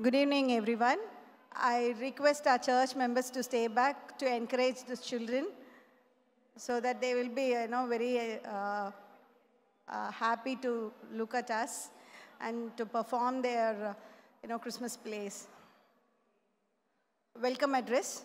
Good evening, everyone. I request our church members to stay back to encourage the children so that they will be, very happy to look at us and to perform their, Christmas plays. Welcome address.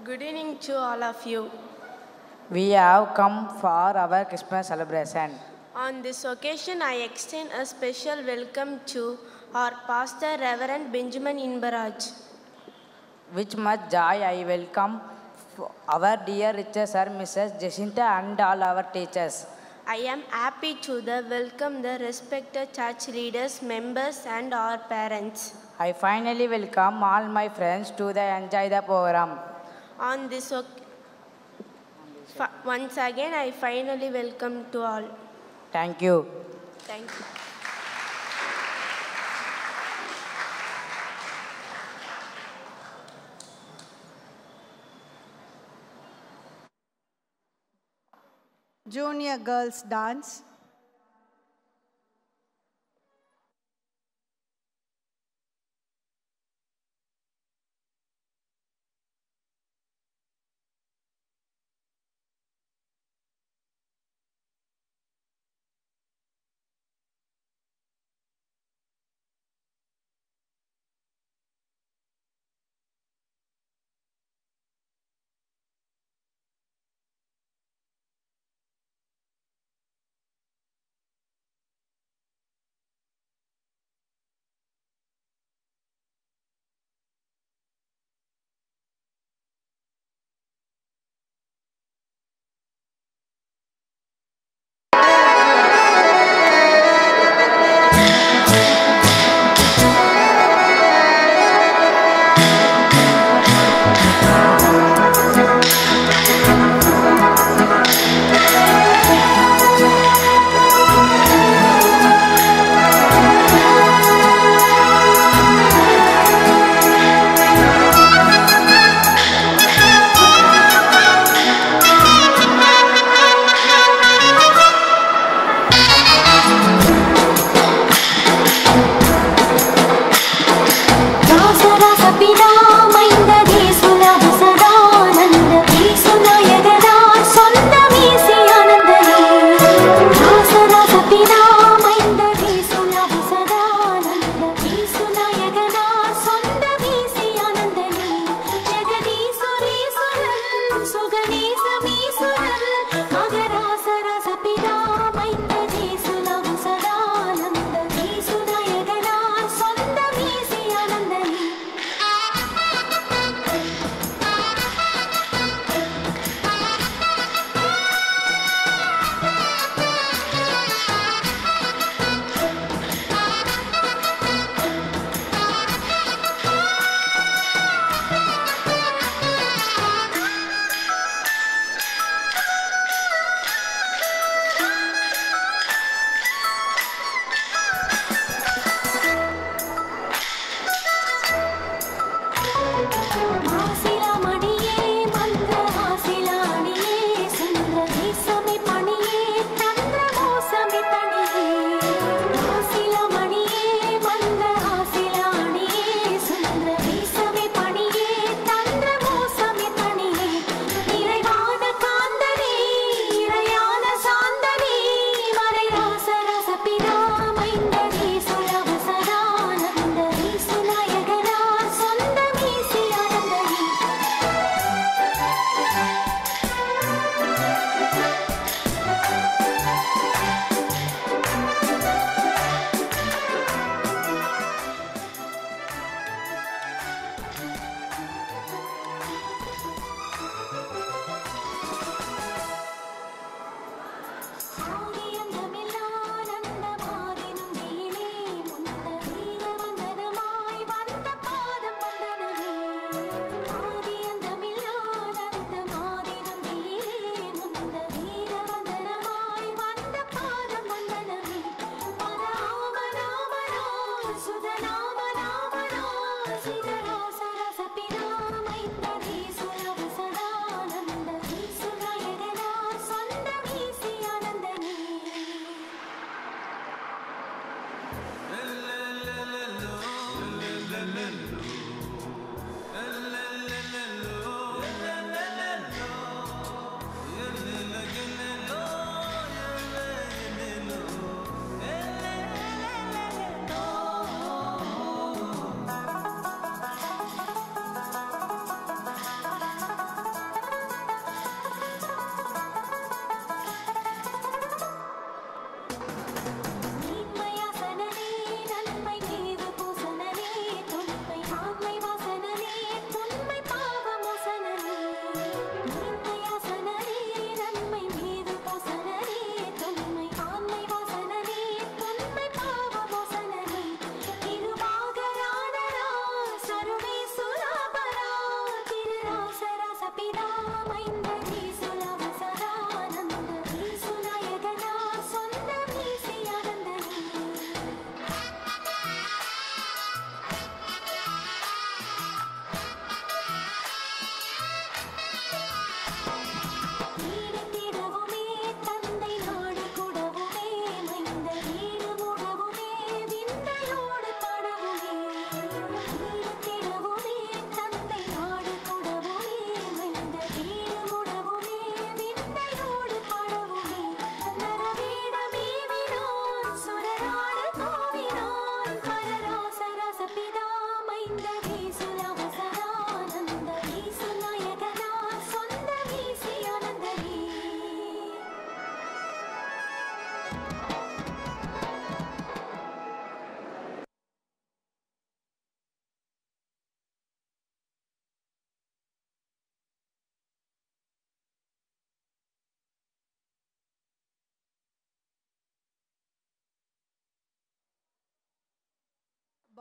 Good evening to all of you. We have come for our Christmas celebration. On this occasion, I extend a special welcome to our pastor, Reverend Benjamin Inbaraj. With much joy, I welcome our dear Richard Sir, Mrs. Jacinta and all our teachers. I am happy to welcome the respected church leaders, members and our parents. I finally welcome all my friends to enjoy the program. On this once again, I finally welcome to all. Thank you. Thank you. Junior girls dance.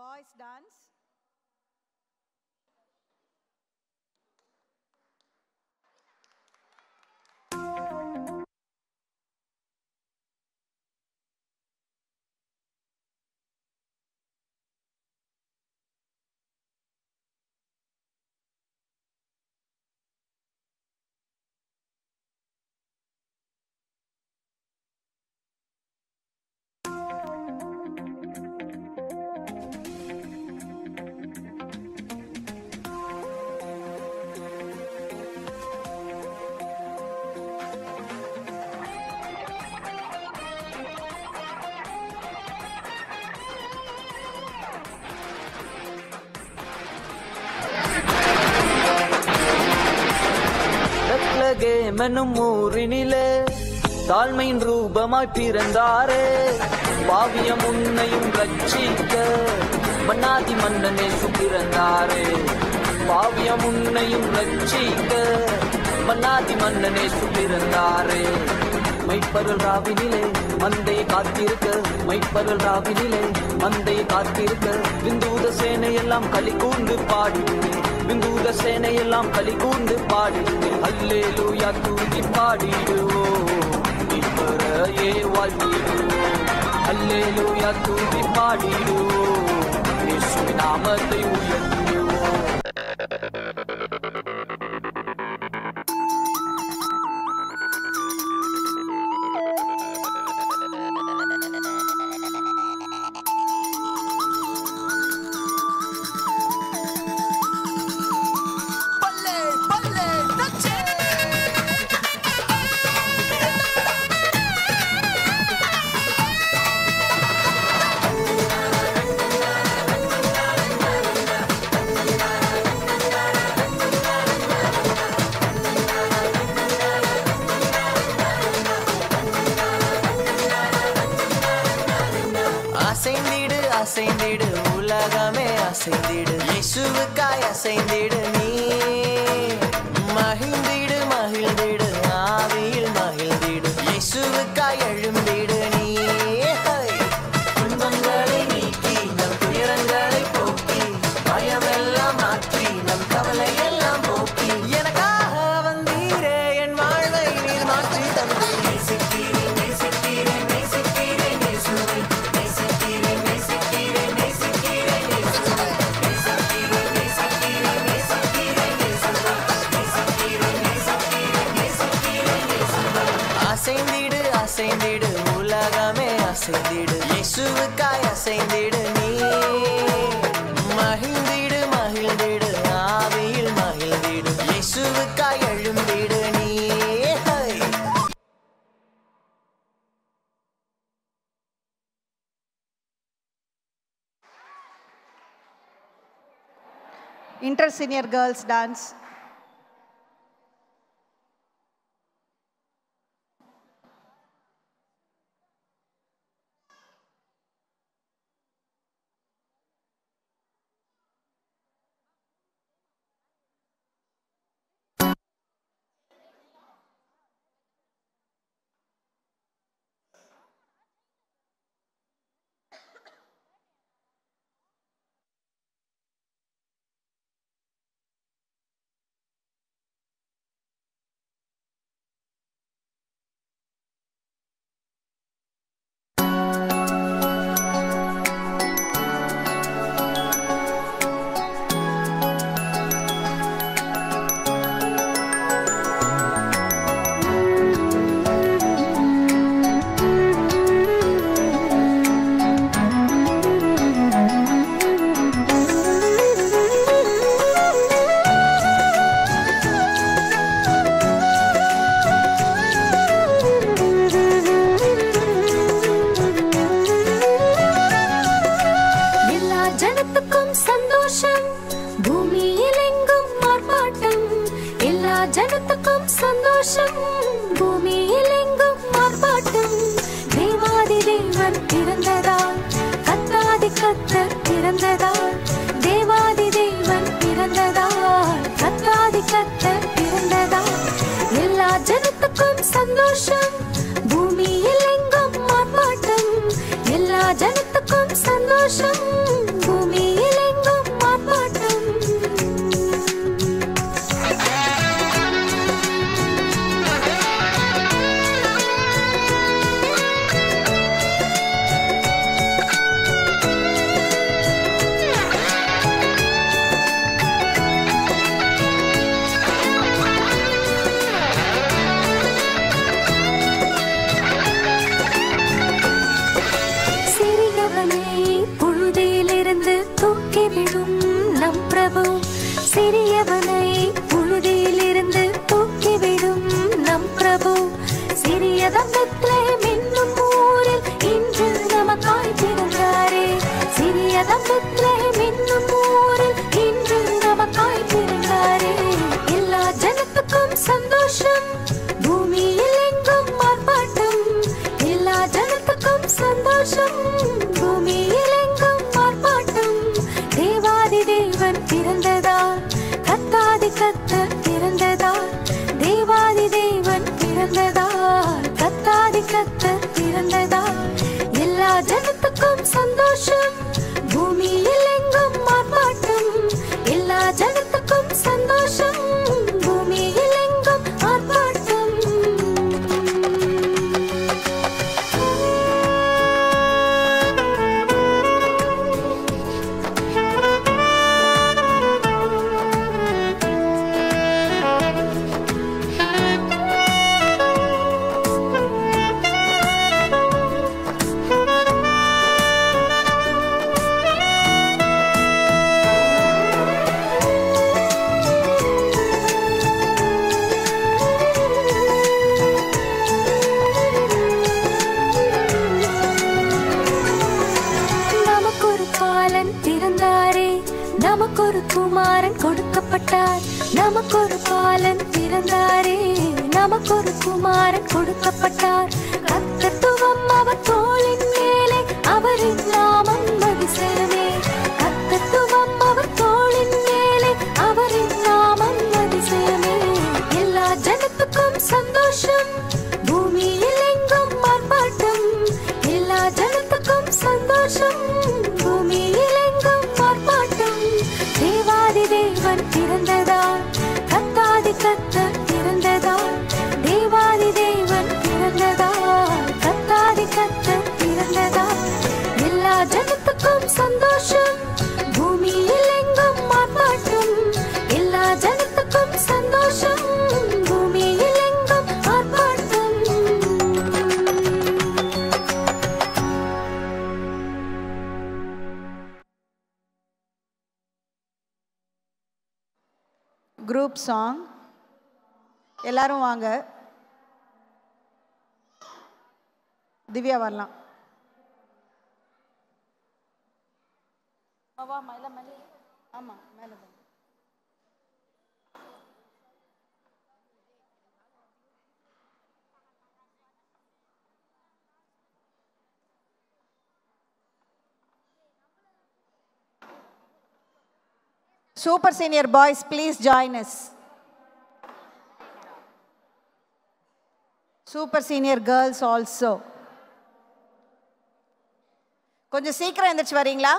boys dance. மனும் ஊரினிலே தாழ்மையின் ரூபமாய் பிறந்தாரே, பாவியம் உன்னையும் ரட்சிக்க மன்னாதி மன்னனே சுப்பிறந்தாரே, பாவியம் உன்னையும் ரட்சிக்க மன்னாதி மன்னனே சுப்பிறந்தாரே. மைப்பருள் ராவினிலே மந்தையை காத்திருக்க, மைப்பருள் ராவினிலே மந்தையை காத்திருக்க, விந்தூத சேனையெல்லாம் களி கூர்ந்து பாடிடுமே, விந்தூத சேனையெல்லாம் களி கூர்ந்து பாடிடுமே. அல்லேலூயா தூக்கி பாடிடுவோம், இப்பறையே வாழ்த்திடுவோம். அல்லேலூயா தூக்கி பாடிடுவோம், இயேசுவின் நாமத்தை உயர்த்திடுவோம். அசைந்திடு அசைந்திடு உலகமே அசைந்திடு, இயேசுவுக்காய் அசைந்திடு நீ. மகிழ்ந்திடு மகிழ்ந்திடு ஆவியில் மகிழ்ந்திடு, இயேசுவுக்காய் எழும்பிடு நீ. துன்பங்களை நீக்கி நம் துயரங்களை போக்கி, பயமெல்லாம் மாற்றி நம் கவலை எல்லாம் போக்கி, எனக்காக வந்தீரே என் வாழ்வை நீர் மாற்றி தந்து. நேசிக்கிறேன் நேசிக்கிறேன் நேசிக்கிறேன் இயேசுவை, அசைந்திடு அசைந்திடு உலகமே அசைந்திடு, இயேசுவுக்காய் அசைந்திடு நீ. மகிழ்ந்திடு மகிழ்ந்திடு ஆவியில் மகிழ்ந்திடு, இயேசுவுக்காய் எழும்பிடு நீ. Inter-senior girls dance. ஜனத்துக்கும் சந்தோஷம், பூமியில் எங்கும் ஆர்ப்பாட்டம். தேவாதி தேவன் பிறந்ததால், கத்தாதி கத்தர் பிறந்ததால், தேவாதி தேவன் பிறந்ததால், கத்தாதி கத்தர் பிறந்ததால், எல்லா ஜனத்துக்கும் சந்தோஷம், பூமியில் எங்கும் ஆர்ப்பாட்டம். எல்லா ஜனத்துக்கும் சந்தோஷம், பூமி ஒரு பாலன் பிறந்தாரே நமக்கொரு குமாரன் கொடுக்கப்பட்டார் கர்த்தத்துவம் அவர் தோளின் மேலே அவரின் நாமம் அதிசயமே கர்த்தத்துவம் அவர் தோளின் மேலே அவரின் நாமம் அதிசயமே எல்லா ஜனத்துக்கும் சந்தோஷம் பூமியில் எங்கும் ஆர்ப்பாட்டம் எல்லா ஜனத்துக்கும் சந்தோஷம் பூமியில் எங்கும் ஆர்ப்பாட்டம் தேவாதி தேவன் பிறந்ததால் கத்தாதி கத்தர் பிறந்ததால் தேவாதி தேவன் பிறந்ததால் கத்தாதி கத்தர் பிறந்ததால் எல்லா ஜனத்துக்கும் சந்தோஷம் பூமியில் எங்கும் ஆர்ப்பாட்டம் எல்லா ஜனத்துக்கும் சந்தோஷம் பூமியில் எங்கும் ஆர்ப்பாட்டம் குரூப் சாங் எல்லாரும் வாங்க. திவ்யா வரலாம். ஆமா மேல Super senior boys, please join us. Super senior girls also. கொஞ்சம் சீக்கிரம் எந்திரிச்சு வரீங்களா?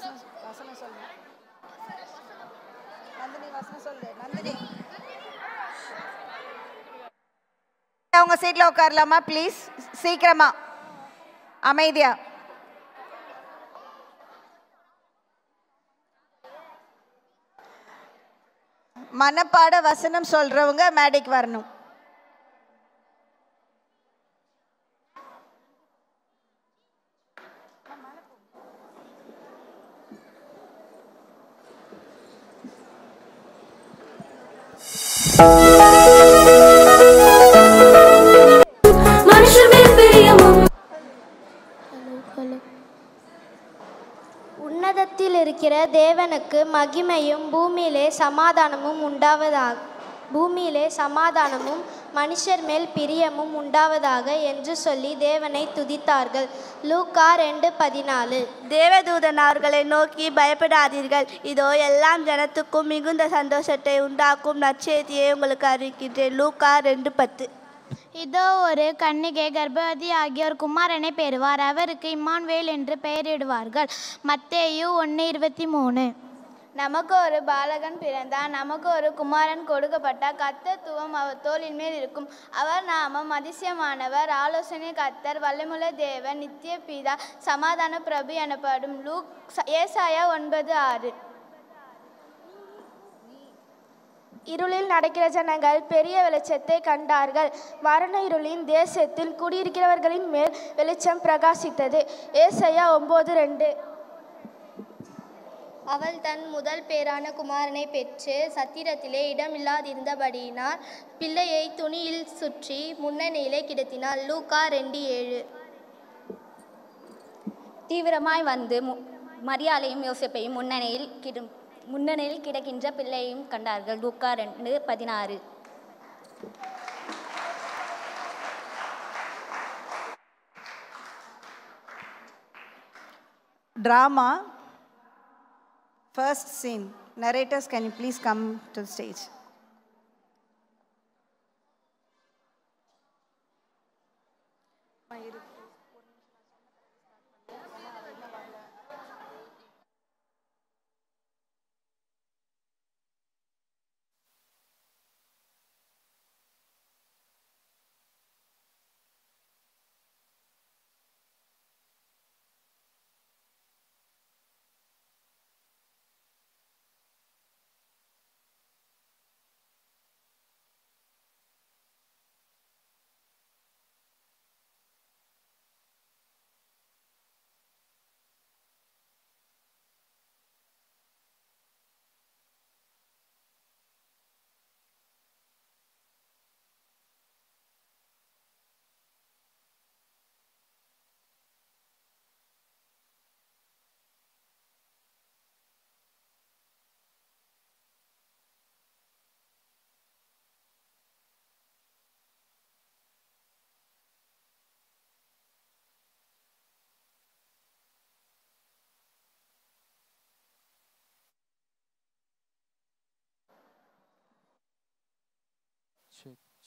வசனம் சொல்லு. நந்தினி வசனம் சொல்லு. நந்தினி அவங்க சீட்ல உட்காரலாமா ப்ளீஸ்? சீக்கிரமா அமைதியா. மனப்பாட வசனம் சொல்றவங்க மேடைக்கு வரணும். உன்னதத்தில் இருக்கிற தேவனுக்கு மகிமையும் பூமியிலே சமாதானமும் உண்டாவதாக, பூமியிலே சமாதானமும் மனுஷர் மேல் பிரியமும் உண்டாவதாக என்று சொல்லி தேவனை துதித்தார்கள். லூக்கா 2:14. தேவதூதன் அவர்களை நோக்கி, பயப்படாதீர்கள், இதோ எல்லாம் ஜனத்துக்கும் மிகுந்த சந்தோஷத்தை உண்டாக்கும் நற்செய்தியை உங்களுக்கு அறிவிக்கின்றேன். லூக்கா 2:10. இதோ ஒரு கன்னிகை கர்ப்பவதி ஆகிய ஒரு குமாரனை பெறுவார், அவருக்கு இம்மானுவேல் என்று பெயரிடுவார்கள். மத்தேயு 1:23. நமக்கு ஒரு பாலகன் பிறந்தான், நமக்கு ஒரு குமாரன் கொடுக்கப்பட்டார், கர்த்தத்துவம் அவர் தோளின் மேல் இருக்கும். அவர் நாமம் அதிசயமானவர், ஆலோசனை கர்த்தர், வல்லமையுள்ள தேவன், நித்திய பிதா, சமாதான பிரபு எனப்படும். ஏசாயா 9:6. இருளில் நடக்கிற ஜனங்கள் பெரிய வெளிச்சத்தை கண்டார்கள், மரண இருளின் தேசத்தில் குடியிருக்கிறவர்களின் மேல் வெளிச்சம் பிரகாசித்தது. ஏசாயா 9:2. அவள் தன் முதல் பேரான குமாரனை பெற்று சத்திரத்திலே இடமில்லாதிருந்தபடியினால் பிள்ளையை துணியில் சுற்றி முன்னணியிலே கிடத்தினாள். லூக்கா 2:7. தீவிரமாய் வந்து மரியாளையும் யோசேப்பையும் முன்னணியில் கிடக்கின்ற பிள்ளையையும் கண்டார்கள். லூக்கா 2:16. Drama, first scene. Narrators, can you please come to the stage?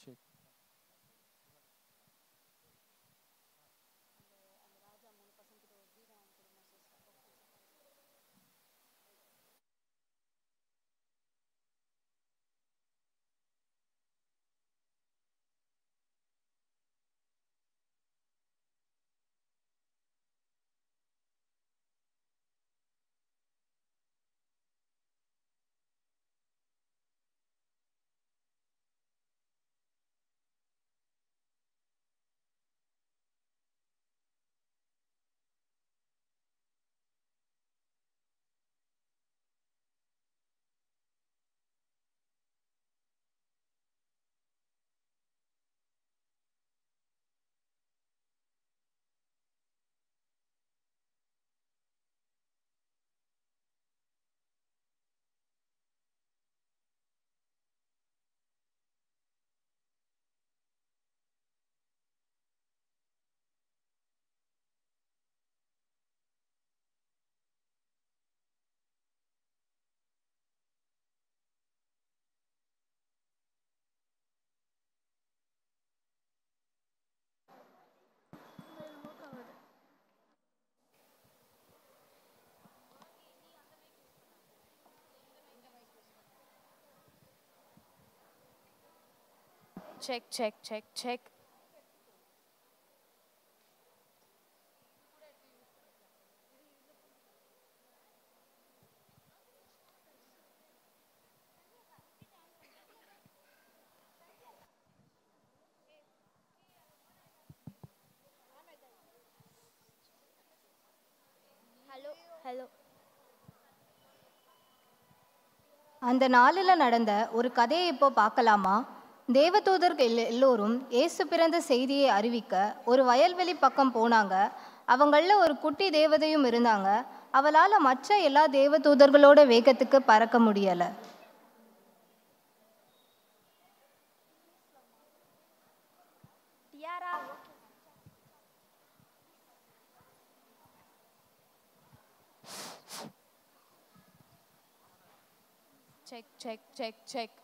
Check. Check check check check. Hello. அந்த நாளில் நடந்த ஒரு கதையை இப்போ பார்க்கலாமா? தேவதூதர்கள் எல்லோரும் இயேசு பிறந்த செய்தியை அறிவிக்க ஒரு வயல்வெளி பக்கம் போனாங்க. அவங்களில் ஒரு குட்டி தேவதையும் இருந்தாங்க. அவளால் மற்ற எல்லா தேவதூதர்களோட வேகத்துக்கு பறக்க முடியலை. Check check check check.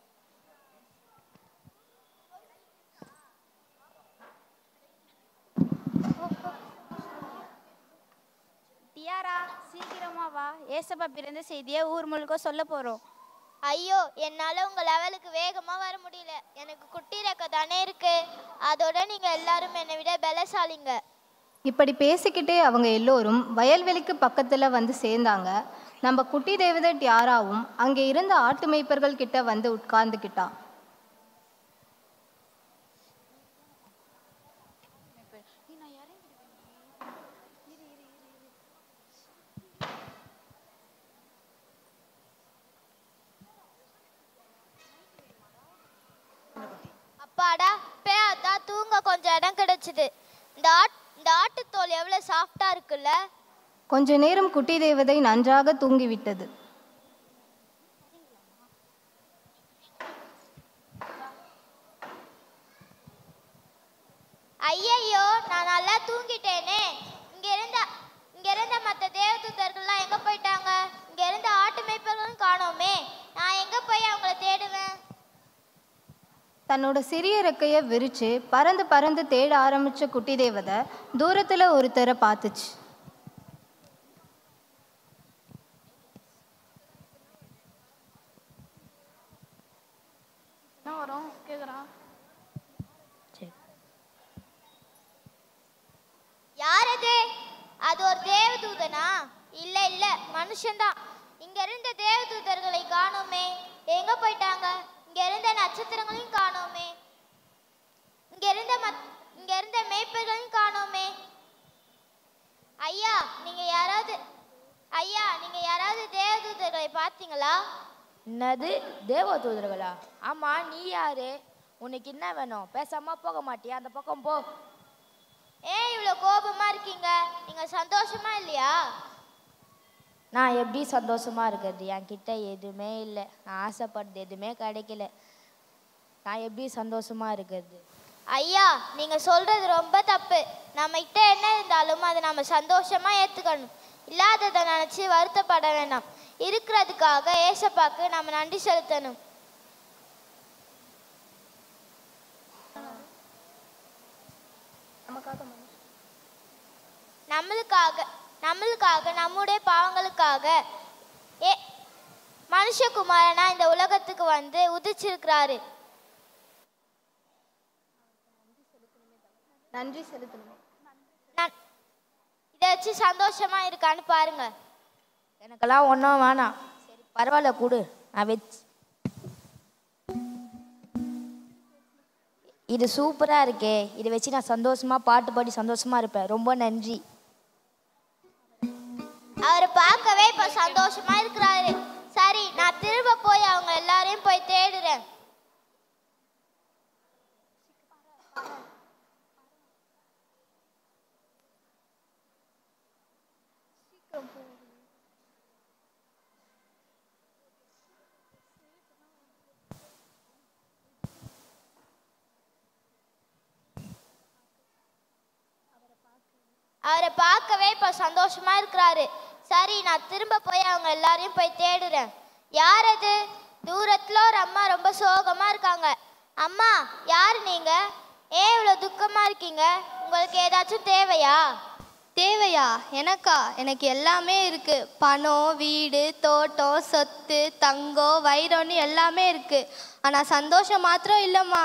டியாரா, சீக்கிரமா வா. ஏசப்பா பிறந்த செய்தியை ஊர் முழுக்க சொல்ல போறோம். ஐயோ, என்னால் உங்கள் லெவலுக்கு வேகமாக வர முடியல. எனக்கு குட்டி ரெக்க தானே இருக்கு. அதோட நீங்கள் எல்லாரும் என்னை விட பலசாலிங்க. இப்படி பேசிக்கிட்டே அவங்க எல்லோரும் வயல்வெளிக்கு பக்கத்தில் வந்து சேர்ந்தாங்க. நம்ம குட்டி தேவதை டியாராவும் அங்கே இருந்த ஆட்டு மேய்ப்பர்கள் கிட்ட வந்து உட்கார்ந்துக்கிட்டா. அப்பாடா, பேதான் தூங்க கொஞ்சம் இடம் கிடைச்சிது. இந்த ஆட்டுத்தோல் எவ்வளோ சாஃப்டா இருக்குல்ல. கொஞ்ச நேரம் குட்டி தேவதை நன்றாக தூங்கிவிட்டது. ஐயையோ, நான் நல்லா தூங்கிட்டேனே. இங்க இருந்த மற்ற தேவதூதர்கள்லாம் எங்க போயிட்டாங்க? இங்க இருந்த ஆட்டு மேய்ப்பர்களும் காணோமே. நான் எங்க போய் அவங்கள தேடுவேன்? தன்னோட சிறிய ரெக்கையை விரிச்சு பறந்து பறந்து தேட ஆரம்பிச்ச குட்டி தேவதை தூரத்துல ஒருத்தரை பார்த்துச்சு. யார் அது? அது ஒரு தேவதூதனா? இல்ல இல்ல, மனுஷன்தான். இங்க இருந்த தேவதூதர்களை காணோமே. எங்க போயிட்டாங்க? இங்க இருந்த நட்சத்திரங்களையும் காணோமே. இங்க இருந்த மேய்ப்பர்களையும் காணோமே. ஐயா, நீங்க யாராவது தேவதூதர்களை பார்த்தீங்களா? என்னது தேவதூதர்களா? ஆமா, நீ யாரு? உனக்கு என்ன வேணும்? பேசாம போக மாட்டியா? அந்த பக்கம் போ. ஏன் இவ்வளோ கோபமா இருக்கீங்க? நீங்க சந்தோஷமா இல்லையா? நான் எப்படி சந்தோஷமா இருக்கிறது? என்கிட்ட எதுவுமே இல்லை. நான் ஆசைப்படுறது எதுவுமே கிடைக்கல. நான் எப்படி சந்தோஷமா இருக்கிறது? ஐயா, நீங்க சொல்றது ரொம்ப தப்பு. நம்ம கிட்ட என்ன இருந்தாலும் அதை நம்ம சந்தோஷமா ஏத்துக்கணும். இல்லாததை நினைச்சு வருத்தப்பட வேண்டாம். இருக்கிறதுக்காக ஏசப்பாக்கு நம்ம நன்றி செலுத்தணும். நம்மளுக்காக நம்முடைய பாவங்களுக்காக மனுஷகுமாரனா இந்த உலகத்துக்கு வந்து உதிச்சிருக்கிறாரு. நன்றி செலுத்தணும். இதை வச்சு சந்தோஷமா இருக்கான்னு பாருங்க. எனக்கெல்லாம் ஒன்றும் வேணாம். சரி, பரவாயில்ல, கொடு. நான் வச்சு இது சூப்பராக இருக்கே. இதை வச்சு நான் சந்தோஷமா பாட்டு பாடி சந்தோஷமா இருப்பேன். ரொம்ப நன்றி. அவரை பார்க்கவே இப்போ சந்தோஷமா இருக்கிறாரு. சரி, நான் திரும்ப போய் அவங்க எல்லாரையும் போய் தேடுறேன். அவரை பார்க்கவே இப்போ சந்தோஷமா இருக்கிறாரு. சரி, நான் திரும்ப போய் அவங்க எல்லாரையும் போய் தேடுறேன். யார் அது? தூரத்துல ஒரு அம்மா ரொம்ப சோகமா இருக்காங்க. அம்மா, யார் நீங்க? ஏன் இவ்வளோ துக்கமா இருக்கீங்க? உங்களுக்கு ஏதாச்சும் தேவையா? தேவையா? எனக்கா? எனக்கு எல்லாமே இருக்கு. பணம், வீடு, தோட்டம், சொத்து, தங்கம், வைரம்னு எல்லாமே இருக்கு. ஆனால் சந்தோஷம் மாத்திரம் இல்லைம்மா.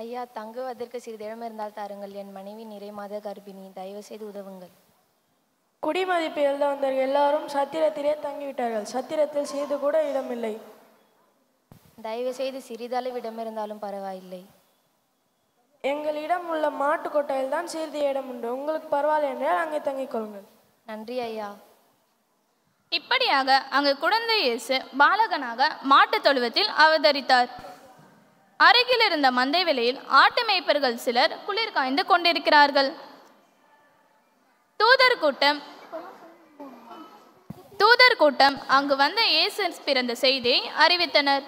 ஐயா, தங்குவதற்கு சிறிது இடம் இருந்தால் தாருங்கள். என் மனைவி நிறை மாத கர்ப்பிணி, தயவு செய்து உதவுங்கள். குடிமதிப்பு எழுத வந்தவர்கள் எல்லாரும் சத்திரத்திலே தங்கிவிட்டார்கள். சத்திரத்தில் செய்து கூட இடமில்லை. தயவு செய்து சிறிதளவு இடம் இருந்தாலும் பரவாயில்லை. எங்களிடம் உள்ள மாட்டு கொட்டாயில் தான் சிறிது இடம் உண்டு. உங்களுக்கு பரவாயில்லை என்றால் அங்கே தங்கிக் கொள்ளுங்கள். நன்றி ஐயா. இப்படியாக அங்கு குழந்தை இயேசு பாலகனாக மாட்டுத் தொழுவத்தில் அவதரித்தார். அருகில் இருந்த மந்தை வெளியில் ஆட்டு மேய்ப்பர்கள் சிலர் குளிர் காய்ந்து கொண்டிருக்கிறார்கள். தூதர் கூட்டம் அங்கு வந்த இயேசு பிறந்த செய்தியை அறிவித்தனர்.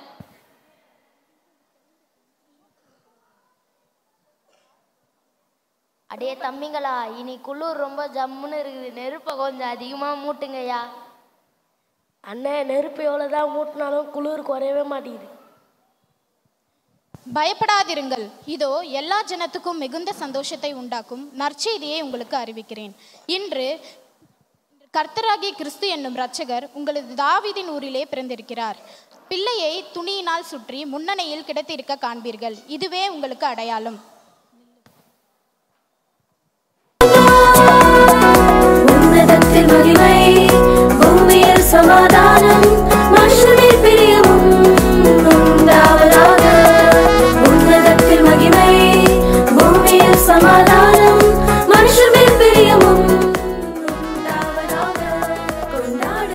அடே தம்பிங்களா, இனி குளிர் ரொம்ப ஜம்முன்னு இருக்குது. நெருப்பை கொஞ்சம் அதிகமாக மூட்டுங்கய்யா. அண்ணே, நெருப்பு எவ்வளோதான் மூட்டினாலும் குளிர் குறையவே மாட்டேங்குது. பயப்படாதிருங்கள், இதோ எல்லா ஜனத்துக்கும் மிகுந்த சந்தோஷத்தை உண்டாக்கும் நற்செய்தியை உங்களுக்கு அறிவிக்கிறேன். இன்று கர்த்தராகிய கிறிஸ்து என்னும் இரட்சகர் உங்களது தாவீதின் ஊரிலே பிறந்திருக்கிறார். பிள்ளையை துணியினால் சுற்றி முன்னணியில் கிடத்திருக்க காண்பீர்கள். இதுவே உங்களுக்கு அடையாளம். உன்னதத்தில் மகிமை, பூமியில் சமாதானம், மனுஷரில் பிரியமும் உண்டாவதாக. உன்னதத்தில் மகிமை, பூமியில் சமாதானம், மனுஷரில் பிரியமும் உண்டாவதாக. கொண்டாடு.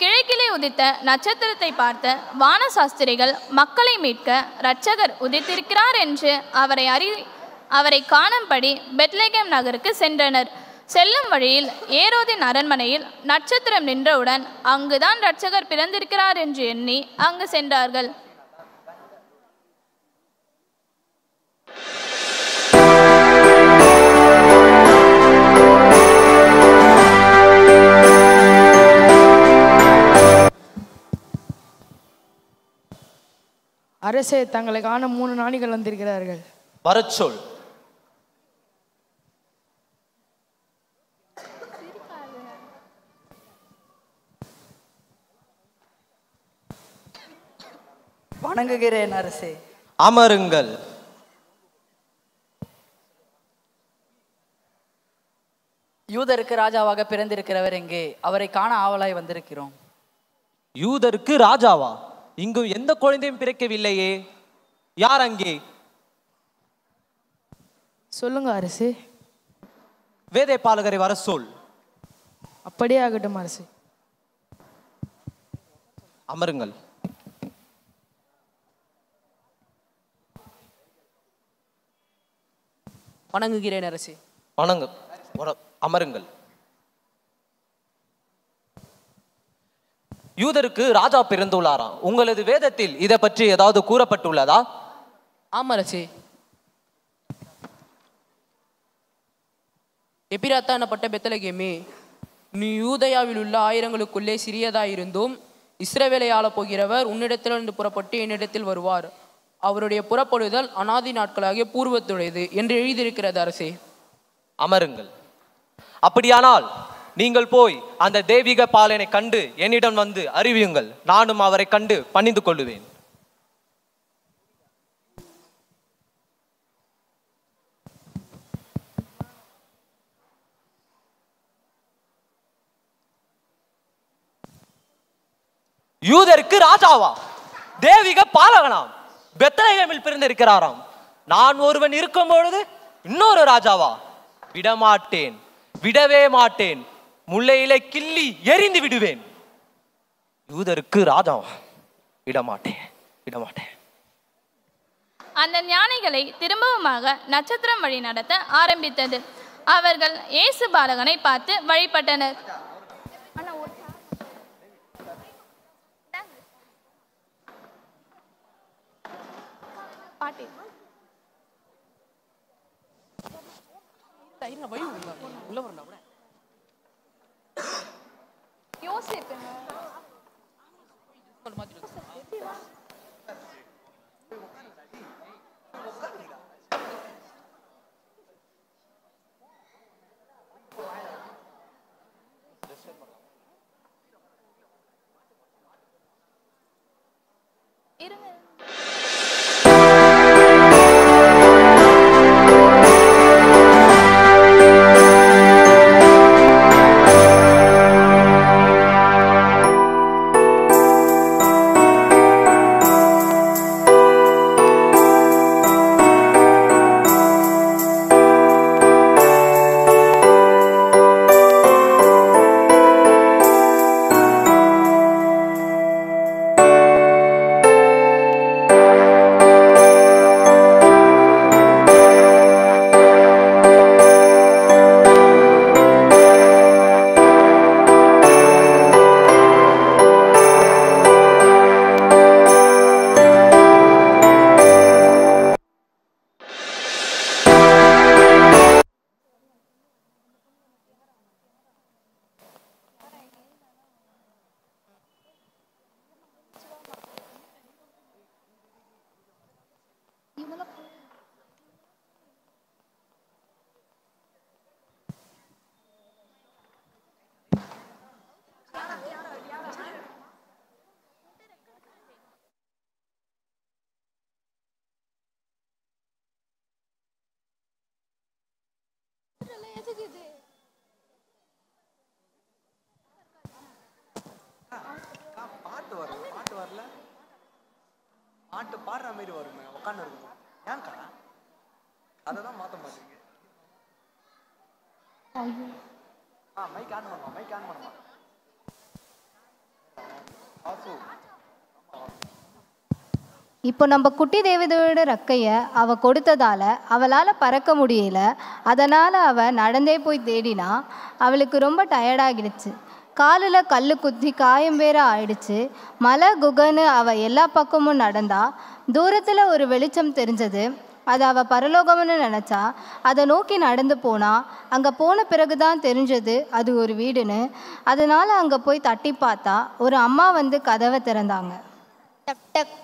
கிழக்கிலே உதித்த நட்சத்திரத்தை பார்த்த வானசாஸ்திரிகள் மக்களை மீட்க இரட்சகர் உதித்திருக்கிறார் என்று அவரை காணும்படி பெத்லகேம் நகருக்கு சென்றனர். செல்லும் வழியில் ஏரோதின் அரண்மனையில் நட்சத்திரம் நின்றவுடன் அங்குதான் இரட்சகர் பிறந்திருக்கிறார் என்று எண்ணி அங்கு சென்றார்கள். அரசே, தங்களை காண 3 ஞானிகள் வந்திருக்கிறார்கள். வரச் சொல். வணங்குகிறேன் அரசே. அமருங்கள். யூதருக்கு ராஜாவாக பிறந்திருக்கிறவர் எங்கே? அவரை காண ஆவலாய் வந்திருக்கிறோம். யூதருக்கு ராஜாவா? இங்கு எந்த குழந்தையும் பிறக்கவில்லையே. யார் அங்கே? சொல்லுங்க அரசே. வேதை பாலகரை வர சொல். அப்படியே ஆகட்டும் அரசே. அமருங்கள். வணங்குகிறேன் அரசே. அமருங்கள். யூதருக்கு ராஜா பிறந்துள்ளாராம். உங்களது வேதத்தில் இதை பற்றி ஏதாவது கூறப்பட்டுள்ளதா? ஆம் அரசே. எபிராத்தா எனப்பட்ட பெத்லகேமே, நீ யூதயாவில் உள்ள ஆயிரங்களுக்குள்ளே சிறியதாயிருந்தும் இஸ்ரவேலை ஆளப் போகிறவர் உன்னிடத்திலிருந்து புறப்பட்டு என்னிடத்தில் வருவார். அவருடைய புறப்படுதல் அனாதி நாட்களாகிய பூர்வத்துடையது என்று எழுதியிருக்கிறது அரசே. அமருங்கள். அப்படியானால் நீங்கள் போய் அந்த தெய்வீக பாலனை கண்டு என்னிடம் வந்து அறிவியுங்கள். நானும் அவரை கண்டு பணிந்து கொள்ளுவேன். யூதருக்கு ராஜாவா? தெய்வீக பாலகனாம். பெத்லகேமில் பிறந்திருக்கிறாராம். நான் ஒருவன் இருக்கும் பொழுது இன்னொரு ராஜாவா? விடமாட்டேன், விடவே மாட்டேன். முல்லையிலே கிள்ளி எரிந்து விடுவேன். யூதருக்கு ராஜாவா? விடமாட்டேன், விடமாட்டேன். அந்த ஞானிகளை திரும்பவுமாக நட்சத்திரம் வழி நடத்த ஆரம்பித்தது. அவர்கள் இயேசு பாலகனை பார்த்து வழிபட்டனர். பாட்டு வரல பாட்டு பாடுற மாதிரி வருமே உட்காந்து இருக்கும் ஏன்க்கா அதை தான் மாற்ற மாட்டீங்க மைக் ஆன் பண்ணுமா இப்போ நம்ம குட்டி தேவதையோட ரெக்கையை அவ கொடுத்ததால அவளால் பறக்க முடியல. அதனால் அவள் நடந்தே போய் தேடினா. அவளுக்கு ரொம்ப டயர்டாகிடுச்சு. காலில் கல் குத்தி காயம் வேற ஆயிடுச்சு. மலை குகைன்னு அவள் எல்லா பக்கமும் நடந்தா. தூரத்தில் ஒரு வெளிச்சம் தெரிஞ்சது. அது அவள் பரலோகம்னு நினச்சா. அதை நோக்கி நடந்து போனா. அங்கே போன பிறகு தான் தெரிஞ்சது அது ஒரு வீடுன்னு. அதனால் அங்கே போய் தட்டி பார்த்தா ஒரு அம்மா வந்து கதவை திறந்தாங்க. டக் டக்.